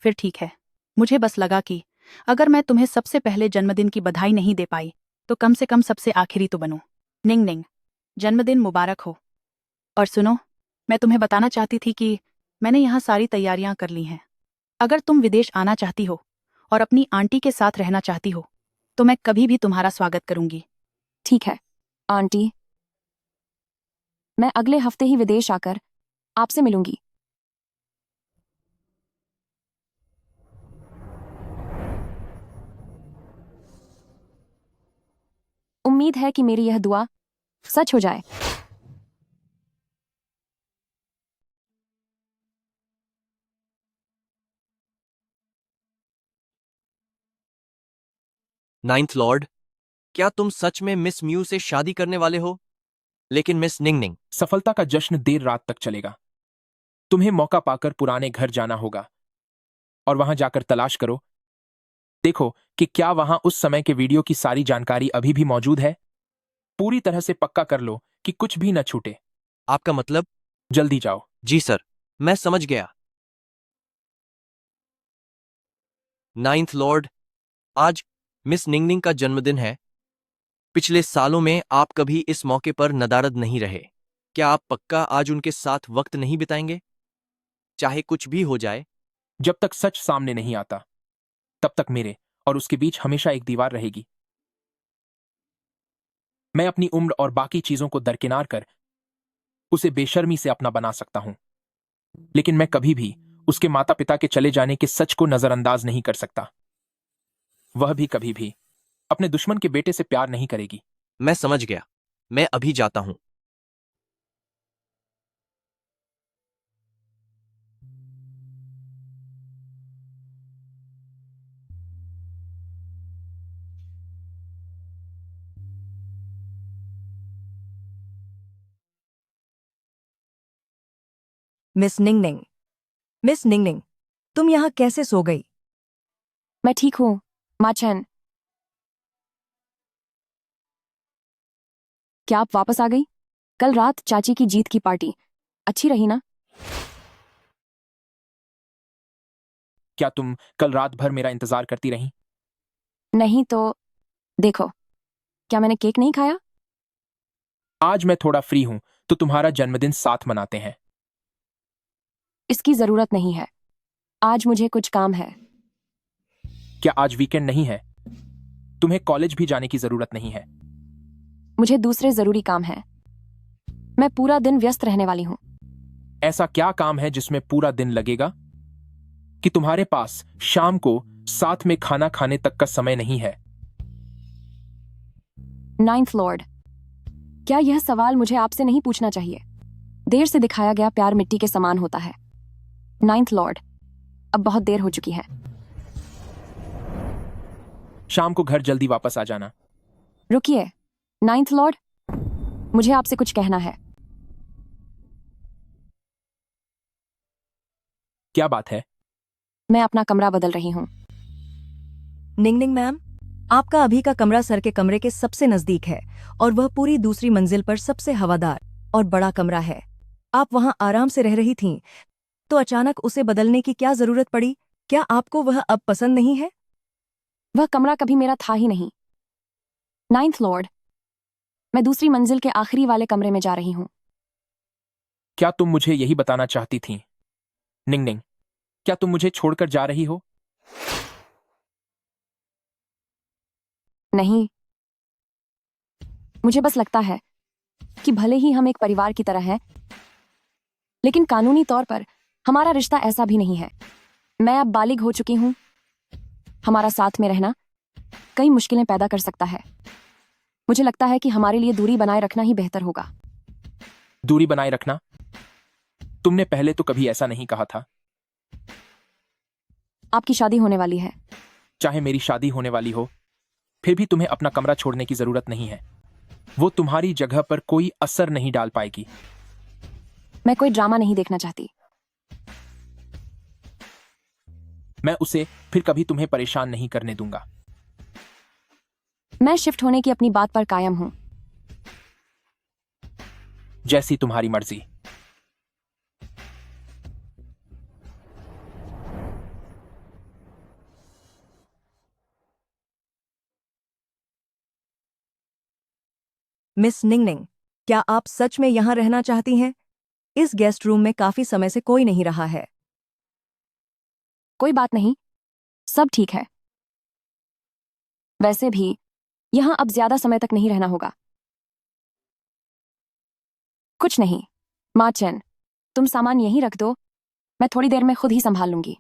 फिर ठीक है। मुझे बस लगा कि अगर मैं तुम्हें सबसे पहले जन्मदिन की बधाई नहीं दे पाई तो कम से कम सबसे आखिरी तो बनूं। निंग निंग, जन्मदिन मुबारक हो। और सुनो, मैं तुम्हें बताना चाहती थी कि मैंने यहाँ सारी तैयारियां कर ली हैं। अगर तुम विदेश आना चाहती हो और अपनी आंटी के साथ रहना चाहती हो तो मैं कभी भी तुम्हारा स्वागत करूंगी। ठीक है आंटी, मैं अगले हफ्ते ही विदेश आकर आपसे मिलूंगी। उम्मीद है कि मेरी यह दुआ सच हो जाए। नाइन्थ लॉर्ड, क्या तुम सच में मिस म्यू से शादी करने वाले हो? लेकिन मिस निंग निंग, सफलता का जश्न देर रात तक चलेगा। तुम्हें मौका पाकर पुराने घर जाना होगा और वहां जाकर तलाश करो, देखो कि क्या वहां उस समय के वीडियो की सारी जानकारी अभी भी मौजूद है। पूरी तरह से पक्का कर लो कि कुछ भी न छूटे। आपका मतलब? जल्दी जाओ। जी सर, मैं समझ गया। नाइन्थ लॉर्ड, आज मिस निंग निंग का जन्मदिन है। पिछले सालों में आप कभी इस मौके पर नदारद नहीं रहे। क्या आप पक्का आज उनके साथ वक्त नहीं बिताएंगे, चाहे कुछ भी हो जाए? जब तक सच सामने नहीं आता तब तक मेरे और उसके बीच हमेशा एक दीवार रहेगी। मैं अपनी उम्र और बाकी चीजों को दरकिनार कर उसे बेशर्मी से अपना बना सकता हूं, लेकिन मैं कभी भी उसके माता पिता के चले जाने के सच को नजरअंदाज नहीं कर सकता। वह भी कभी भी अपने दुश्मन के बेटे से प्यार नहीं करेगी। मैं समझ गया, मैं अभी जाता हूं। मिस निंगनिंग, मिस निंगनिंग, तुम यहाँ कैसे सो गई? मैं ठीक हूं माँ चैन। क्या आप वापस आ गई? कल रात चाची की जीत की पार्टी अच्छी रही ना? क्या तुम कल रात भर मेरा इंतजार करती रही? नहीं तो देखो, क्या मैंने केक नहीं खाया? आज मैं थोड़ा फ्री हूं तो तुम्हारा जन्मदिन साथ मनाते हैं। इसकी जरूरत नहीं है, आज मुझे कुछ काम है। क्या आज वीकेंड नहीं है? तुम्हें कॉलेज भी जाने की जरूरत नहीं है। मुझे दूसरे जरूरी काम है। मैं पूरा दिन व्यस्त रहने वाली हूं। ऐसा क्या काम है जिसमें पूरा दिन लगेगा कि तुम्हारे पास शाम को साथ में खाना खाने तक का समय नहीं है? नाइन्थ लॉर्ड, क्या यह सवाल मुझे आपसे नहीं पूछना चाहिए? देर से दिखाया गया प्यार मिट्टी के समान होता है। नाइन्थ लॉर्ड, अब बहुत देर हो चुकी है। शाम को घर जल्दी वापस आ जाना। रुकिए नाइन्थ लॉर्ड, मुझे आपसे कुछ कहना है। क्या बात है? मैं अपना कमरा बदल रही हूं। निंगनिंग मैम, आपका अभी का कमरा सर के कमरे के सबसे नजदीक है और वह पूरी दूसरी मंजिल पर सबसे हवादार और बड़ा कमरा है। आप वहां आराम से रह रही थीं, तो अचानक उसे बदलने की क्या जरूरत पड़ी? क्या आपको वह अब पसंद नहीं है? वह कमरा कभी मेरा था ही नहीं। नाइन्थ लॉर्ड, मैं दूसरी मंजिल के आखिरी वाले कमरे में जा रही हूं। क्या तुम मुझे यही बताना चाहती थी? निंगनिंग, क्या तुम मुझे छोड़कर जा रही हो? नहीं, मुझे बस लगता है कि भले ही हम एक परिवार की तरह हैं, लेकिन कानूनी तौर पर हमारा रिश्ता ऐसा भी नहीं है। मैं अब बालिग हो चुकी हूं। हमारा साथ में रहना कई मुश्किलें पैदा कर सकता है। मुझे लगता है कि हमारे लिए दूरी बनाए रखना ही बेहतर होगा। दूरी बनाए रखना? तुमने पहले तो कभी ऐसा नहीं कहा था। आपकी शादी होने वाली है। चाहे मेरी शादी होने वाली हो, फिर भी तुम्हें अपना कमरा छोड़ने की जरूरत नहीं है। वो तुम्हारी जगह पर कोई असर नहीं डाल पाएगी। मैं कोई ड्रामा नहीं देखना चाहती। मैं उसे फिर कभी तुम्हें परेशान नहीं करने दूंगा। मैं शिफ्ट होने की अपनी बात पर कायम हूं। जैसी तुम्हारी मर्जी। मिस निंगनिंग, क्या आप सच में यहाँ रहना चाहती हैं? इस गेस्ट रूम में काफी समय से कोई नहीं रहा है। कोई बात नहीं, सब ठीक है। वैसे भी यहां अब ज्यादा समय तक नहीं रहना होगा। कुछ नहीं, माँ चेन, तुम सामान यहीं रख दो, मैं थोड़ी देर में खुद ही संभाल लूंगी।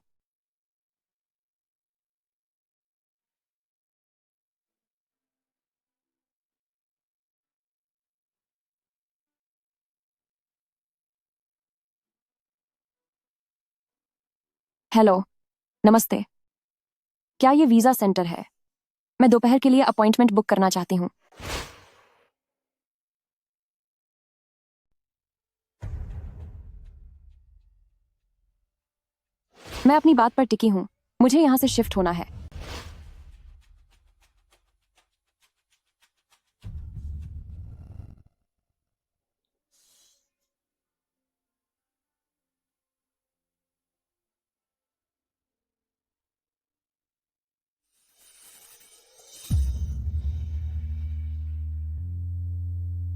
हेलो, नमस्ते। क्या ये वीजा सेंटर है? मैं दोपहर के लिए अपॉइंटमेंट बुक करना चाहती हूँ। मैं अपनी बात पर टिकी हूँ, मुझे यहाँ से शिफ्ट होना है।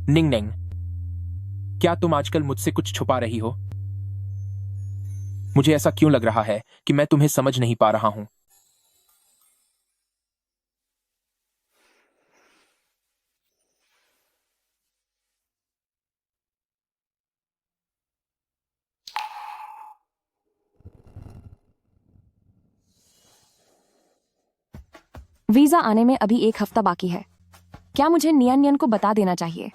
निंगनिंग, क्या तुम आजकल मुझसे कुछ छुपा रही हो? मुझे ऐसा क्यों लग रहा है कि मैं तुम्हें समझ नहीं पा रहा हूं। वीजा आने में अभी 1 हफ्ता बाकी है। क्या मुझे नियन नियन को बता देना चाहिए?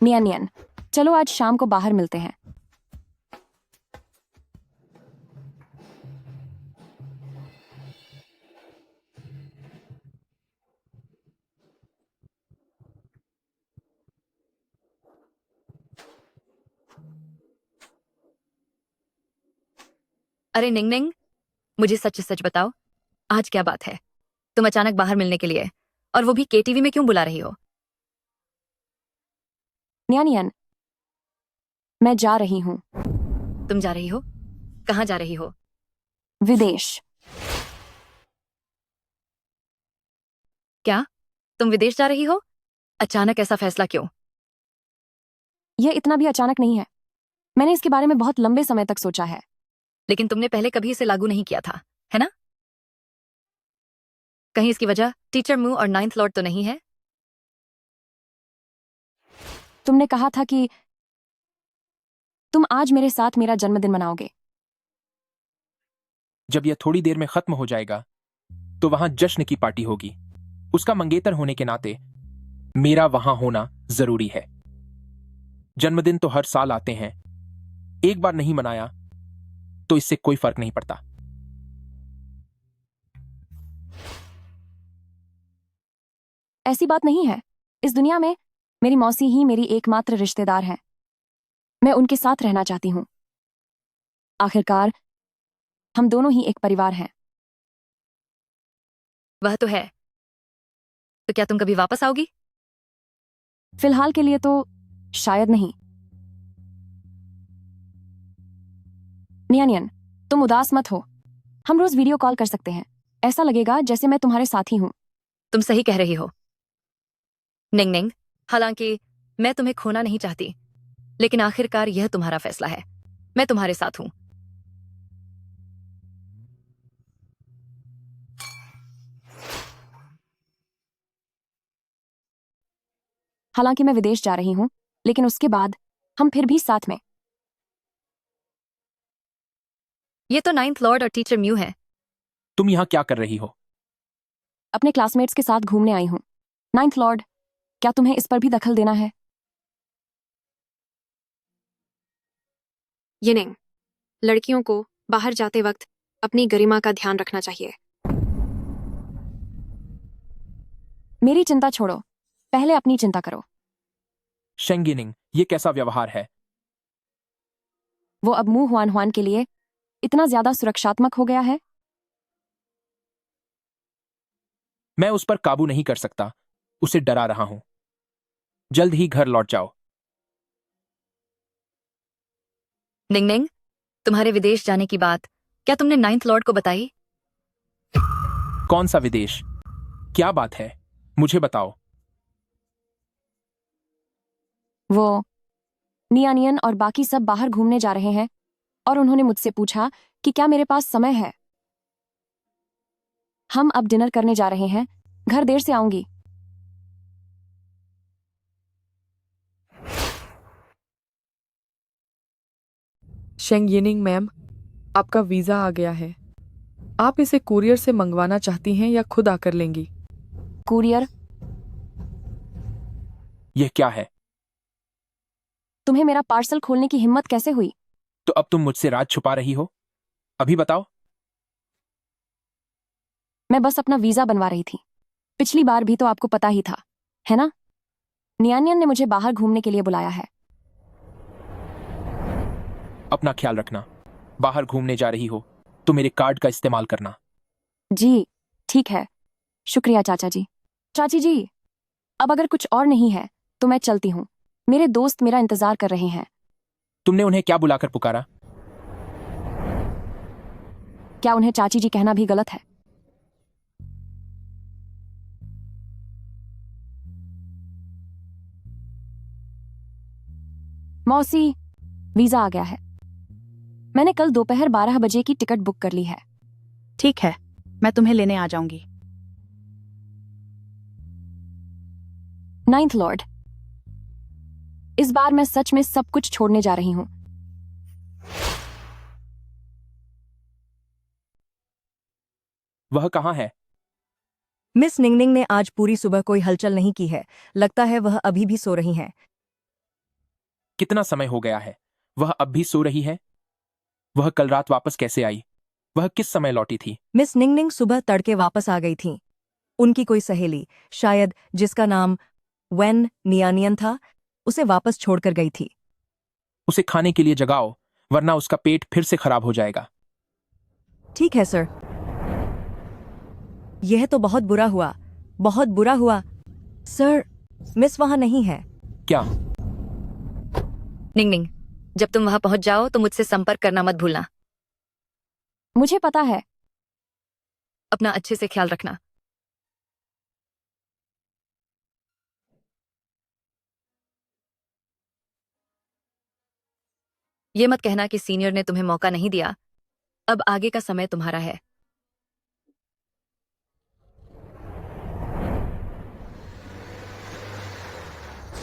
नियन नियन, चलो आज शाम को बाहर मिलते हैं। अरे निंगनिंग, मुझे सच सच बताओ, आज क्या बात है? तुम अचानक बाहर मिलने के लिए, और वो भी केटीवी में क्यों बुला रही हो? नियन, मैं जा रही हूँ। तुम जा रही हो? कहाँ जा रही हो? विदेश। क्या तुम विदेश जा रही हो? अचानक ऐसा फैसला क्यों? यह इतना भी अचानक नहीं है। मैंने इसके बारे में बहुत लंबे समय तक सोचा है। लेकिन तुमने पहले कभी इसे लागू नहीं किया था, है ना? कहीं इसकी वजह टीचर मू और 9th लॉर्ड तो नहीं है? तुमने कहा था कि तुम आज मेरे साथ मेरा जन्मदिन मनाओगे। जब यह थोड़ी देर में खत्म हो जाएगा तो वहां जश्न की पार्टी होगी। उसका मंगेतर होने के नाते मेरा वहां होना जरूरी है। जन्मदिन तो हर साल आते हैं, एक बार नहीं मनाया तो इससे कोई फर्क नहीं पड़ता। ऐसी बात नहीं है। इस दुनिया में मेरी मौसी ही मेरी एकमात्र रिश्तेदार हैं। मैं उनके साथ रहना चाहती हूँ। आखिरकार हम दोनों ही एक परिवार हैं। वह तो है। तो क्या तुम कभी वापस आओगी? फिलहाल के लिए तो शायद नहीं। नियन, तुम उदास मत हो। हम रोज वीडियो कॉल कर सकते हैं। ऐसा लगेगा जैसे मैं तुम्हारे साथी हूं। तुम सही कह रही हो निंगनिंग। हालांकि मैं तुम्हें खोना नहीं चाहती, लेकिन आखिरकार यह तुम्हारा फैसला है। मैं तुम्हारे साथ हूं। हालांकि मैं विदेश जा रही हूं, लेकिन उसके बाद हम फिर भी साथ में। ये तो 9th लॉर्ड और टीचर म्यू है। तुम यहां क्या कर रही हो? अपने क्लासमेट्स के साथ घूमने आई हूं। 9th लॉर्ड, क्या तुम्हें इस पर भी दखल देना है? यिनिंग, लड़कियों को बाहर जाते वक्त अपनी गरिमा का ध्यान रखना चाहिए। मेरी चिंता छोड़ो, पहले अपनी चिंता करो। शेंग यिनिंग, ये कैसा व्यवहार है? वो अब मुंह हुआन हुआन के लिए इतना ज्यादा सुरक्षात्मक हो गया है। मैं उस पर काबू नहीं कर सकता, उसे डरा रहा हूं। जल्द ही घर लौट जाओ। निंगनिंग, तुम्हारे विदेश जाने की बात क्या तुमने 9th लॉर्ड को बताई? कौन सा विदेश? क्या बात है, मुझे बताओ। वो नियानियन और बाकी सब बाहर घूमने जा रहे हैं और उन्होंने मुझसे पूछा कि क्या मेरे पास समय है। हम अब डिनर करने जा रहे हैं, घर देर से आऊंगी। शेंग यिनिंग मैम, आपका वीजा आ गया है। आप इसे कुरियर से मंगवाना चाहती हैं या खुद आकर लेंगी? कुरियर? यह क्या है? तुम्हें मेरा पार्सल खोलने की हिम्मत कैसे हुई? तो अब तुम मुझसे राज छुपा रही हो? अभी बताओ। मैं बस अपना वीजा बनवा रही थी। पिछली बार भी तो आपको पता ही था, है ना? नियानियन ने मुझे बाहर घूमने के लिए बुलाया है। अपना ख्याल रखना। बाहर घूमने जा रही हो तो मेरे कार्ड का इस्तेमाल करना। जी ठीक है, शुक्रिया चाचा जी। चाची जी, अब अगर कुछ और नहीं है तो मैं चलती हूँ। मेरे दोस्त मेरा इंतजार कर रहे हैं। तुमने उन्हें क्या बुलाकर पुकारा? क्या उन्हें चाची जी कहना भी गलत है? मौसी, वीजा आ गया है। मैंने कल दोपहर 12 बजे की टिकट बुक कर ली है। ठीक है, मैं तुम्हें लेने आ जाऊंगी। 9th लॉर्ड, इस बार मैं सच में सब कुछ छोड़ने जा रही हूं। वह कहाँ है? मिस निंगनिंग ने आज पूरी सुबह कोई हलचल नहीं की है। लगता है वह अभी भी सो रही हैं। कितना समय हो गया है? वह अब भी सो रही है? वह कल रात वापस कैसे आई? वह किस समय लौटी थी? मिस निंगनिंग सुबह तड़के वापस आ गई थीं। उनकी कोई सहेली, शायद जिसका नाम वेन नियानियन था, उसे वापस छोड़कर गई थी। उसे खाने के लिए जगाओ, वरना उसका पेट फिर से खराब हो जाएगा। ठीक है सर। यह तो बहुत बुरा हुआ, बहुत बुरा हुआ। सर, मिस वहां नहीं है। क्या? निंगनिंग, जब तुम वहां पहुंच जाओ तो मुझसे संपर्क करना मत भूलना। मुझे पता है। अपना अच्छे से ख्याल रखना। ये मत कहना कि सीनियर ने तुम्हें मौका नहीं दिया। अब आगे का समय तुम्हारा है।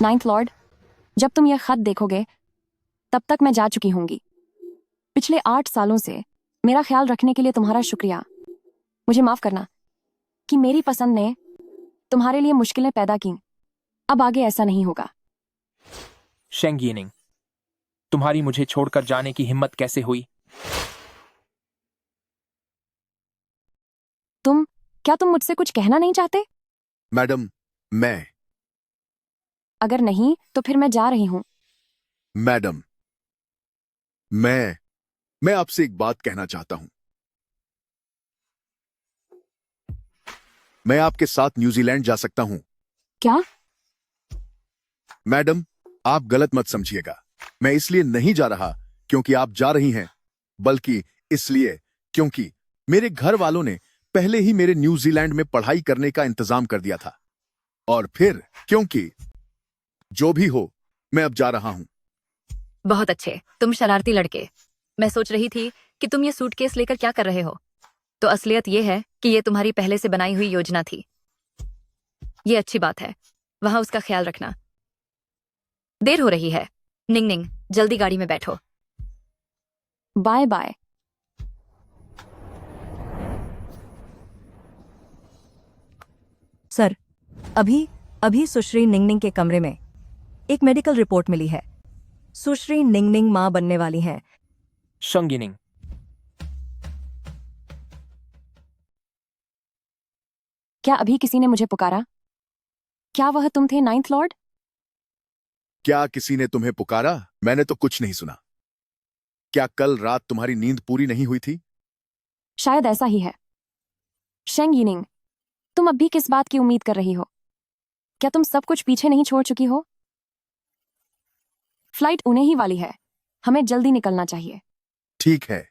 नाइन्थ लॉर्ड, जब तुम यह खत देखोगे तब तक मैं जा चुकी होंगी। पिछले 8 सालों से मेरा ख्याल रखने के लिए तुम्हारा शुक्रिया। मुझे माफ करना कि मेरी पसंद ने तुम्हारे लिए मुश्किलें पैदा की। अब आगे ऐसा नहीं होगा। शेंग यिनिंग, तुम्हारी मुझे छोड़कर जाने की हिम्मत कैसे हुई? क्या तुम मुझसे कुछ कहना नहीं चाहते? मैडम, मैं अगर नहीं तो फिर मैं जा रही हूं। मैडम, मैं आपसे एक बात कहना चाहता हूं। मैं आपके साथ न्यूजीलैंड जा सकता हूं। क्या? मैडम, आप गलत मत समझिएगा। मैं इसलिए नहीं जा रहा क्योंकि आप जा रही हैं, बल्कि इसलिए क्योंकि मेरे घर वालों ने पहले ही मेरे न्यूजीलैंड में पढ़ाई करने का इंतजाम कर दिया था। और फिर क्योंकि जो भी हो, मैं अब जा रहा हूं। बहुत अच्छे, तुम शरारती लड़के। मैं सोच रही थी कि तुम ये सूटकेस लेकर क्या कर रहे हो। तो असलियत ये है कि ये तुम्हारी पहले से बनाई हुई योजना थी। ये अच्छी बात है। वहां उसका ख्याल रखना। देर हो रही है। निंगनिंग, जल्दी गाड़ी में बैठो। Bye bye. सर, अभी सुश्री निंगनिंग के कमरे में एक मेडिकल रिपोर्ट मिली है। सुश्री निंगनिंग मां बनने वाली हैं। शंगिनिंग। क्या अभी किसी ने मुझे पुकारा? क्या वह तुम थे, नाइन्थ लॉर्ड? क्या किसी ने तुम्हें पुकारा? मैंने तो कुछ नहीं सुना। क्या कल रात तुम्हारी नींद पूरी नहीं हुई थी? शायद ऐसा ही है। शेंग यिनिंग, तुम अब भी किस बात की उम्मीद कर रही हो? क्या तुम सब कुछ पीछे नहीं छोड़ चुकी हो? फ्लाइट उन्हें ही वाली है, हमें जल्दी निकलना चाहिए। ठीक है।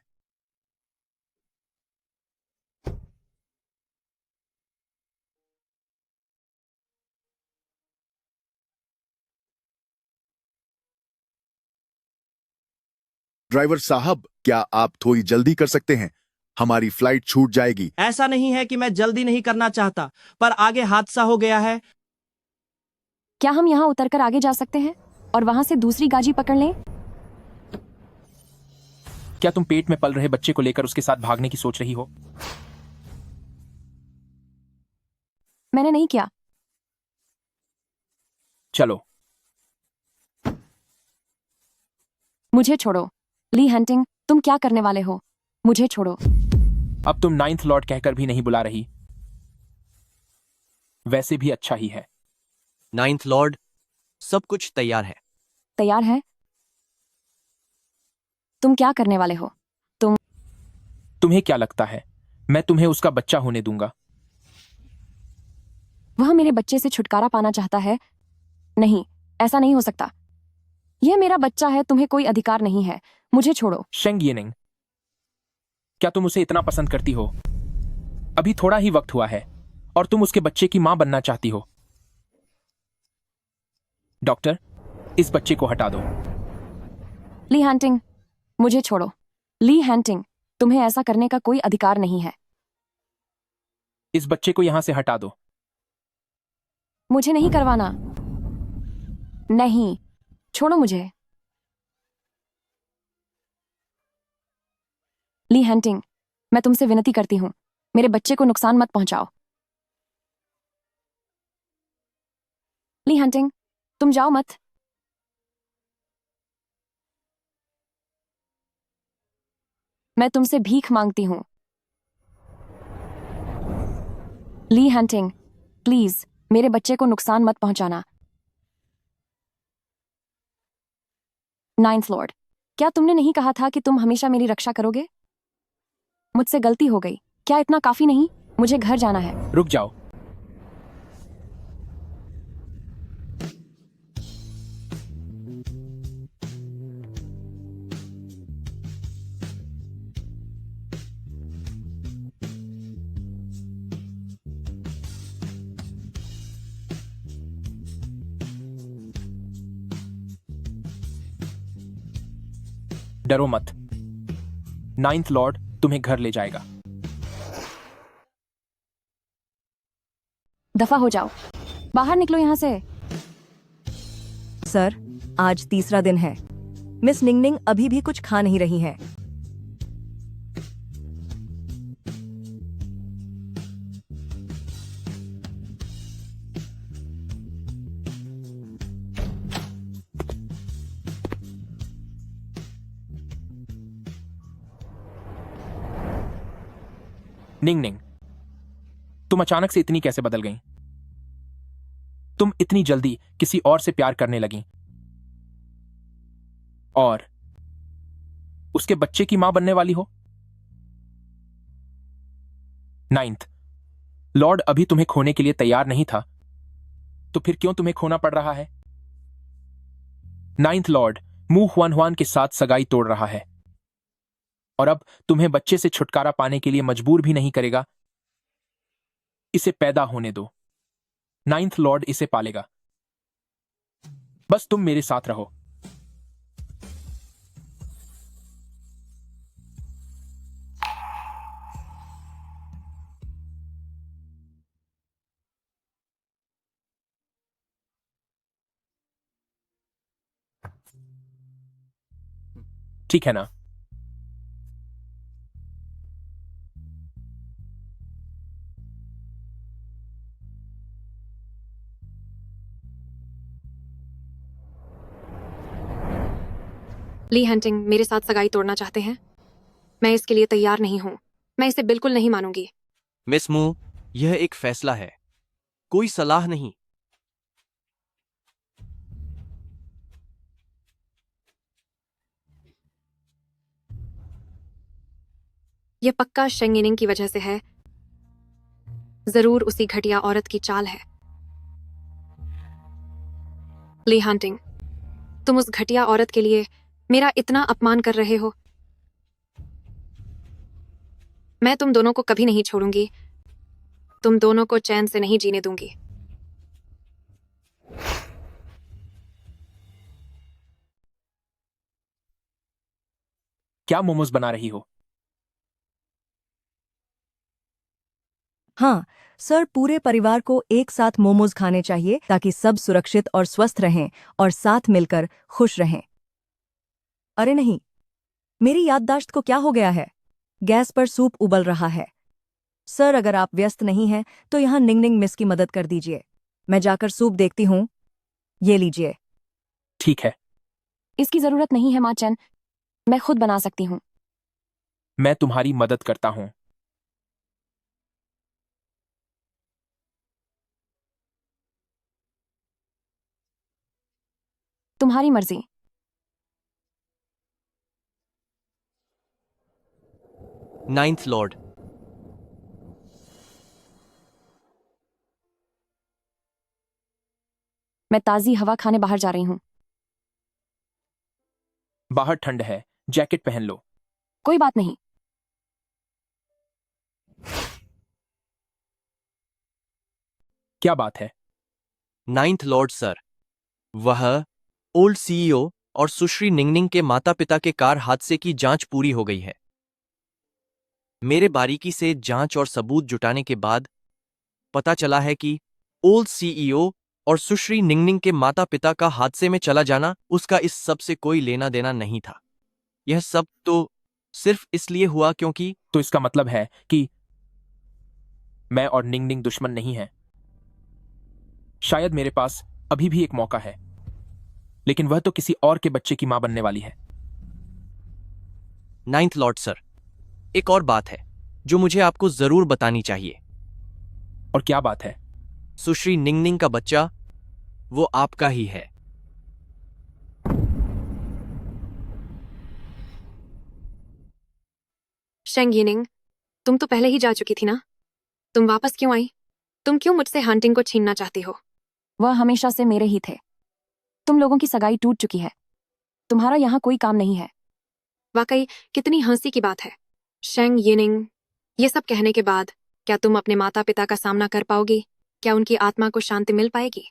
ड्राइवर साहब, क्या आप थोड़ी जल्दी कर सकते हैं? हमारी फ्लाइट छूट जाएगी। ऐसा नहीं है कि मैं जल्दी नहीं करना चाहता, पर आगे हादसा हो गया है। क्या हम यहां उतरकर आगे जा सकते हैं और वहां से दूसरी गाड़ी पकड़ लें? क्या तुम पेट में पल रहे बच्चे को लेकर उसके साथ भागने की सोच रही हो? मैंने नहीं किया। चलो। मुझे छोड़ो। ली हंटिंग, तुम क्या करने वाले हो? मुझे छोड़ो। अब तुम नाइन्थ लॉर्ड कहकर भी नहीं बुला रही। वैसे भी अच्छा ही है। नाइन्थ लॉर्ड, सब कुछ तैयार है। तैयार है? तुम क्या करने वाले हो? तुम्हें क्या लगता है मैं तुम्हें उसका बच्चा होने दूंगा? वह मेरे बच्चे से छुटकारा पाना चाहता है। नहीं, ऐसा नहीं हो सकता। यह मेरा बच्चा है, तुम्हें कोई अधिकार नहीं है। मुझे छोड़ो। शेंग यिनिंग, क्या तुम उसे इतना पसंद करती हो? अभी थोड़ा ही वक्त हुआ है और तुम उसके बच्चे की मां बनना चाहती हो। डॉक्टर, इस बच्चे को हटा दो। ली हंटिंग, मुझे छोड़ो। ली हंटिंग, तुम्हें ऐसा करने का कोई अधिकार नहीं है। इस बच्चे को यहां से हटा दो। मुझे नहीं करवाना। नहीं, छोड़ो मुझे। ली हंटिंग, मैं तुमसे विनती करती हूं, मेरे बच्चे को नुकसान मत पहुंचाओ। ली हंटिंग, तुम जाओ मत। मैं तुमसे भीख मांगती हूं। ली हंटिंग, प्लीज मेरे बच्चे को नुकसान मत पहुंचाना। नाइन्थ लॉर्ड, क्या तुमने नहीं कहा था कि तुम हमेशा मेरी रक्षा करोगे? मुझसे गलती हो गई। क्या इतना काफी नहीं? मुझे घर जाना है। रुक जाओ। डरो मत। नाइन्थ लॉर्ड तुम्हें घर ले जाएगा। दफा हो जाओ, बाहर निकलो यहां से। सर, आज तीसरा दिन है। मिस निंगनिंग अभी भी कुछ खा नहीं रही हैं। निंग निंग, तुम अचानक से इतनी कैसे बदल गई? तुम इतनी जल्दी किसी और से प्यार करने लगी और उसके बच्चे की मां बनने वाली हो। नाइन्थ लॉर्ड अभी तुम्हें खोने के लिए तैयार नहीं था, तो फिर क्यों तुम्हें खोना पड़ रहा है? नाइन्थ लॉर्ड मू हुआन हुआन के साथ सगाई तोड़ रहा है और अब तुम्हें बच्चे से छुटकारा पाने के लिए मजबूर भी नहीं करेगा। इसे पैदा होने दो। नाइन्थ लॉर्ड इसे पालेगा। बस तुम मेरे साथ रहो। ठीक है ना? ली हंटिंग मेरे साथ सगाई तोड़ना चाहते हैं। मैं इसके लिए तैयार नहीं हूं। मैं इसे बिल्कुल नहीं मानूंगी। मिस मू, यह एक फैसला है, कोई सलाह नहीं। यह पक्का शेंग यिनिंग की वजह से है। जरूर उसी घटिया औरत की चाल है। ली हंटिंग, तुम उस घटिया औरत के लिए मेरा इतना अपमान कर रहे हो। मैं तुम दोनों को कभी नहीं छोड़ूंगी। तुम दोनों को चैन से नहीं जीने दूंगी। क्या मोमोज बना रही हो? हाँ सर, पूरे परिवार को एक साथ मोमोज खाने चाहिए ताकि सब सुरक्षित और स्वस्थ रहें और साथ मिलकर खुश रहें। अरे नहीं, मेरी याददाश्त को क्या हो गया है? गैस पर सूप उबल रहा है। सर, अगर आप व्यस्त नहीं हैं तो यहाँ निंगनिंग मिस की मदद कर दीजिए। मैं जाकर सूप देखती हूँ। ये लीजिए। ठीक है। इसकी जरूरत नहीं है माँ चैन, मैं खुद बना सकती हूँ। मैं तुम्हारी मदद करता हूँ। तुम्हारी मर्जी। नाइन्थ लॉर्ड, मैं ताजी हवा खाने बाहर जा रही हूँ। बाहर ठंड है, जैकेट पहन लो। कोई बात नहीं। क्या बात है? नाइन्थ लॉर्ड सर, वह ओल्ड सीईओ और सुश्री निंगनिंग के माता पिता के कार हादसे की जांच पूरी हो गई है। मेरे बारीकी से जांच और सबूत जुटाने के बाद पता चला है कि ओल्ड सीईओ और सुश्री निंगनिंग के माता पिता का हादसे में चला जाना उसका इस सब से कोई लेना देना नहीं था। यह सब तो सिर्फ इसलिए हुआ क्योंकि तो इसका मतलब है कि मैं और निंगनिंग दुश्मन नहीं हैं। शायद मेरे पास अभी भी एक मौका है, लेकिन वह तो किसी और के बच्चे की मां बनने वाली है। नाइन्थ लॉर्ड सर, एक और बात है जो मुझे आपको जरूर बतानी चाहिए। और क्या बात है? सुश्री निंगनिंग का बच्चा वो आपका ही है। शेंग यिनिंग, तुम तो पहले ही जा चुकी थी ना? तुम वापस क्यों आई? तुम क्यों मुझसे हंटिंग को छीनना चाहती हो? वह हमेशा से मेरे ही थे। तुम लोगों की सगाई टूट चुकी है। तुम्हारा यहाँ कोई काम नहीं है। वाकई कितनी हंसी की बात है। शेंग यिनिंग, ये सब कहने के बाद क्या तुम अपने माता पिता का सामना कर पाओगी? क्या उनकी आत्मा को शांति मिल पाएगी?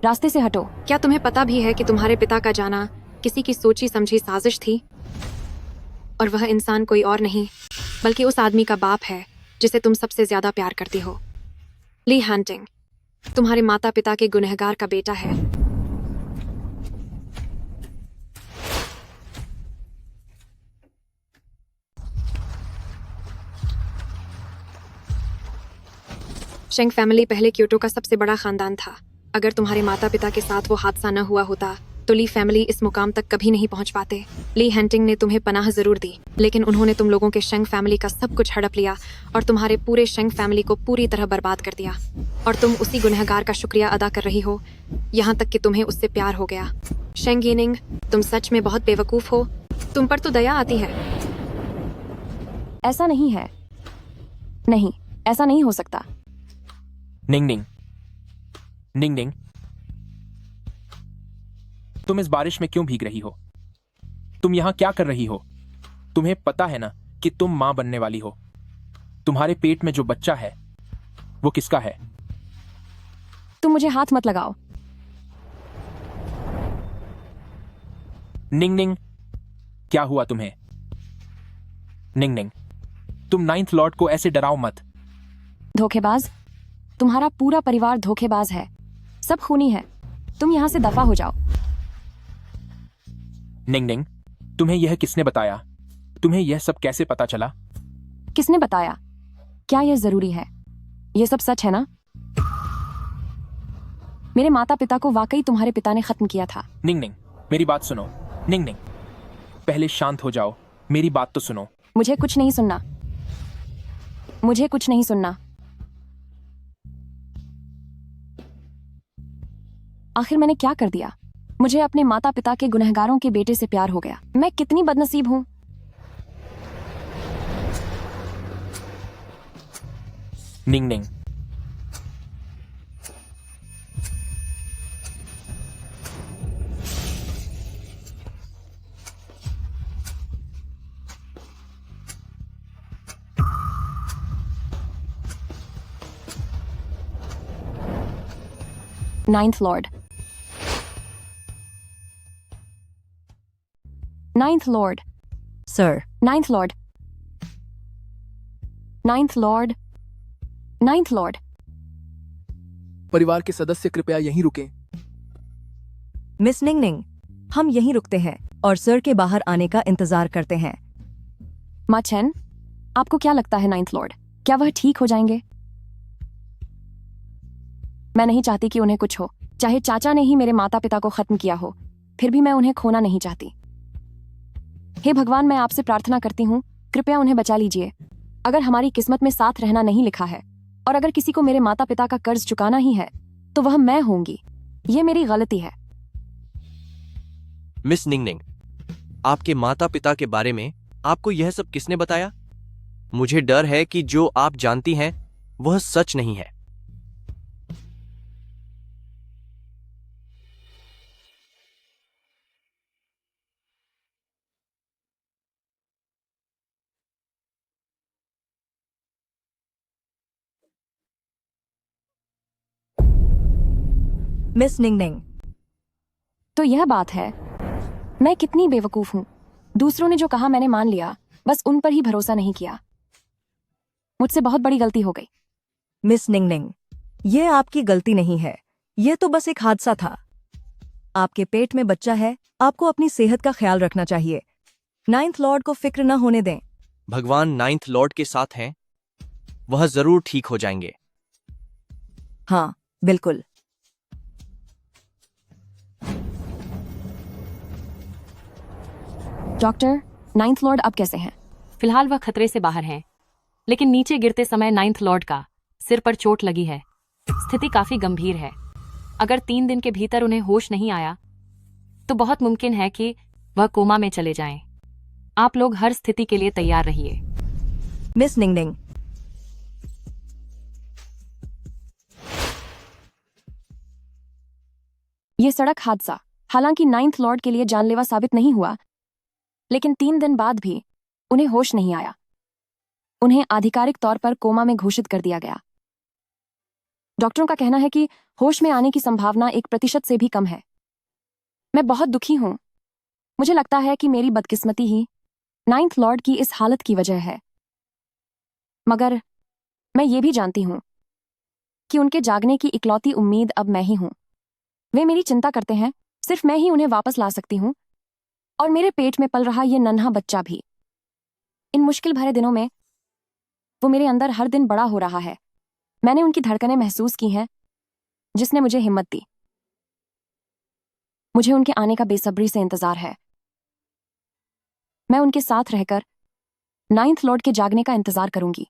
रास्ते से हटो। क्या तुम्हें पता भी है कि तुम्हारे पिता का जाना किसी की सोची समझी साजिश थी? और वह इंसान कोई और नहीं बल्कि उस आदमी का बाप है जिसे तुम सबसे ज्यादा प्यार करती हो। ली हंटिंग तुम्हारे माता पिता के गुनहगार का बेटा है। शेंग फैमिली पहले क्योटो का सबसे बड़ा खानदान था। अगर तुम्हारे माता पिता के साथ वो हादसा न हुआ होता तो ली फैमिली इस मुकाम तक कभी नहीं पहुंच पाते। ली हंटिंग ने तुम्हें पनाह जरूर दी, लेकिन उन्होंने तुम लोगों के शेंग फैमिली का सब कुछ हड़प लिया और तुम्हारे पूरे शेंग फैमिली को पूरी तरह बर्बाद कर दिया। और तुम उसी गुनहगार का शुक्रिया अदा कर रही हो, यहाँ तक कि तुम्हें उससे प्यार हो गया। शेंग यिनिंग, तुम सच में बहुत बेवकूफ हो। तुम पर तो दया आती है। ऐसा नहीं है। नहीं, ऐसा नहीं हो सकता। निंगनिंग, निंगनिंग, तुम इस बारिश में क्यों भीग रही हो? तुम यहां क्या कर रही हो? तुम्हें पता है ना कि तुम मां बनने वाली हो। तुम्हारे पेट में जो बच्चा है वो किसका है? तुम मुझे हाथ मत लगाओ। निंगनिंग, क्या हुआ तुम्हें? निंगनिंग, तुम नाइन्थ लॉर्ड को ऐसे डराओ मत। धोखेबाज, तुम्हारा पूरा परिवार धोखेबाज है। सब खूनी है। तुम यहां से दफा हो जाओ। निंगनिंग, तुम्हें यह किसने बताया? तुम्हें यह सब कैसे पता चला? किसने बताया? क्या यह जरूरी है? यह सब सच है ना? मेरे माता पिता को वाकई तुम्हारे पिता ने खत्म किया था। निंग निंग, मेरी बात सुनो। निंग निंग, पहले शांत हो जाओ, मेरी बात तो सुनो। मुझे कुछ नहीं सुनना, मुझे कुछ नहीं सुनना। आखिर मैंने क्या कर दिया? मुझे अपने माता पिता के गुनहगारों के बेटे से प्यार हो गया। मैं कितनी बदनसीब हूं। Ningning, ninth lord, ninth lord, sir. Ninth lord, ninth lord, ninth lord. परिवार के सदस्य कृपया यहीं रुकें। मिस निंग निंग, हम यहीं रुकते हैं और सर के बाहर आने का इंतजार करते हैं। माँ चेन, आपको क्या लगता है नाइन्थ लॉर्ड, क्या वह ठीक हो जाएंगे? मैं नहीं चाहती कि उन्हें कुछ हो, चाहे चाचा ने ही मेरे माता पिता को खत्म किया हो, फिर भी मैं उन्हें खोना नहीं चाहती। हे भगवान, मैं आपसे प्रार्थना करती हूँ, कृपया उन्हें बचा लीजिए। अगर हमारी किस्मत में साथ रहना नहीं लिखा है और अगर किसी को मेरे माता पिता का कर्ज चुकाना ही है तो वह मैं होंगी। ये मेरी गलती है। मिस निंग निंग, आपके माता पिता के बारे में आपको यह सब किसने बताया? मुझे डर है कि जो आप जानती हैं वह सच नहीं है। मिस निंग निंग, तो यह बात है, मैं कितनी बेवकूफ हूं। दूसरों ने जो कहा मैंने मान लिया, बस उन पर ही भरोसा नहीं किया। मुझसे बहुत बड़ी गलती हो गई। मिस निंग निंग, ये आपकी गलती नहीं है, ये तो बस एक हादसा था। आपके पेट में बच्चा है, आपको अपनी सेहत का ख्याल रखना चाहिए। नाइन्थ लॉर्ड को फिक्र न होने दें। भगवान नाइन्थ लॉर्ड के साथ हैं, वह जरूर ठीक हो जाएंगे। हाँ, बिल्कुल। डॉक्टर, नाइन्थ लॉर्ड अब कैसे हैं? फिलहाल वह खतरे से बाहर हैं, लेकिन नीचे गिरते समय नाइन्थ लॉर्ड का सिर पर चोट लगी है। स्थिति काफी गंभीर है। अगर 3 दिन के भीतर उन्हें होश नहीं आया तो बहुत मुमकिन है कि वह कोमा में चले जाएं। आप लोग हर स्थिति के लिए तैयार रहिए। मिस निंग निंग, यह सड़क हादसा हालांकि नाइन्थ लॉर्ड के लिए जानलेवा साबित नहीं हुआ, लेकिन 3 दिन बाद भी उन्हें होश नहीं आया। उन्हें आधिकारिक तौर पर कोमा में घोषित कर दिया गया। डॉक्टरों का कहना है कि होश में आने की संभावना 1% से भी कम है। मैं बहुत दुखी हूं। मुझे लगता है कि मेरी बदकिस्मती ही नाइन्थ लॉर्ड की इस हालत की वजह है, मगर मैं ये भी जानती हूं कि उनके जागने की इकलौती उम्मीद अब मैं ही हूं। वे मेरी चिंता करते हैं, सिर्फ मैं ही उन्हें वापस ला सकती हूं, और मेरे पेट में पल रहा ये नन्हा बच्चा भी। इन मुश्किल भरे दिनों में वो मेरे अंदर हर दिन बड़ा हो रहा है। मैंने उनकी धड़कनें महसूस की हैं, जिसने मुझे हिम्मत दी। मुझे उनके आने का बेसब्री से इंतजार है। मैं उनके साथ रहकर नाइन्थ लॉर्ड के जागने का इंतजार करूंगी।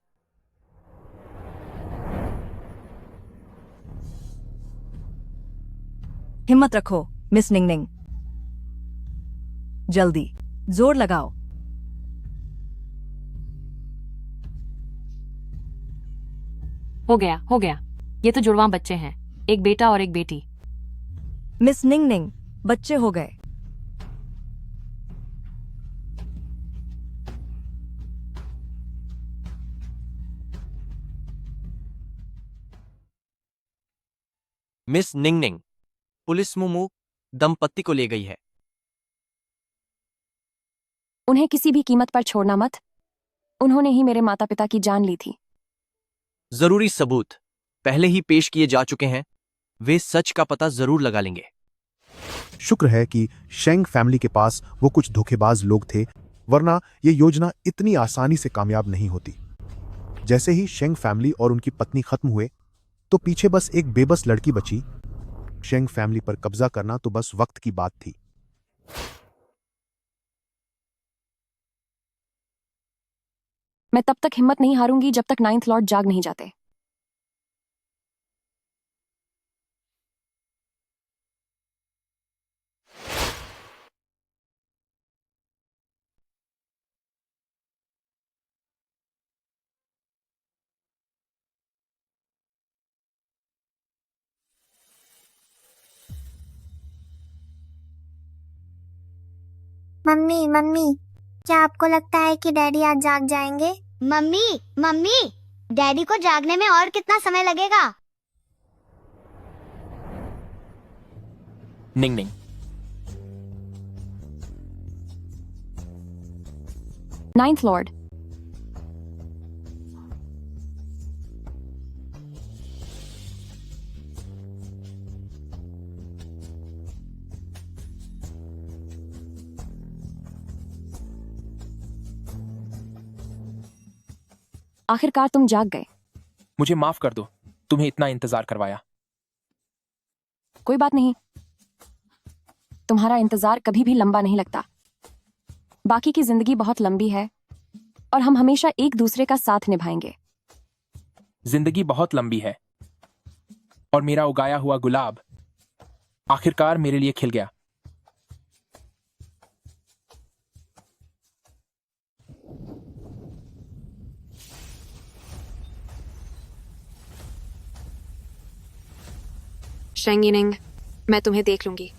हिम्मत रखो मिस निंग निंग, जल्दी जोर लगाओ। हो गया, हो गया। ये तो जुड़वां बच्चे हैं, एक बेटा और एक बेटी। मिस निंग निंग, बच्चे हो गए। मिस निंग निंग, पुलिस मुमू दंपत्ति को ले गई है। उन्हें किसी भी कीमत पर छोड़ना मत। उन्होंने ही मेरे माता पिता की जान ली थी। जरूरी सबूत पहले ही पेश किए जा चुके हैं। वे सच का पता जरूर लगा लेंगे। शुक्र है कि शेंग फैमिली के पास वो कुछ धोखेबाज लोग थे, वरना ये योजना इतनी आसानी से कामयाब नहीं होती। जैसे ही शेंग फैमिली और उनकी पत्नी खत्म हुए तो पीछे बस एक बेबस लड़की बची शेंग फैमिली पर कब्जा करना तो बस वक्त की बात थी। मैं तब तक हिम्मत नहीं हारूंगी जब तक नाइन्थ लॉर्ड जाग नहीं जाते। मम्मी मम्मी, क्या आपको लगता है कि डैडी आज जाग जाएंगे? मम्मी मम्मी, डैडी को जागने में और कितना समय लगेगा? निंग निंग, नाइन्थ लॉर्ड, आखिरकार तुम जाग गए। मुझे माफ कर दो, तुम्हें इतना इंतजार करवाया। कोई बात नहीं, तुम्हारा इंतजार कभी भी लंबा नहीं लगता। बाकी की जिंदगी बहुत लंबी है और हम हमेशा एक दूसरे का साथ निभाएंगे। जिंदगी बहुत लंबी है और मेरा उगाया हुआ गुलाब आखिरकार मेरे लिए खिल गया। शेंग यिनिंग, मैं तुम्हें देख लूंगी।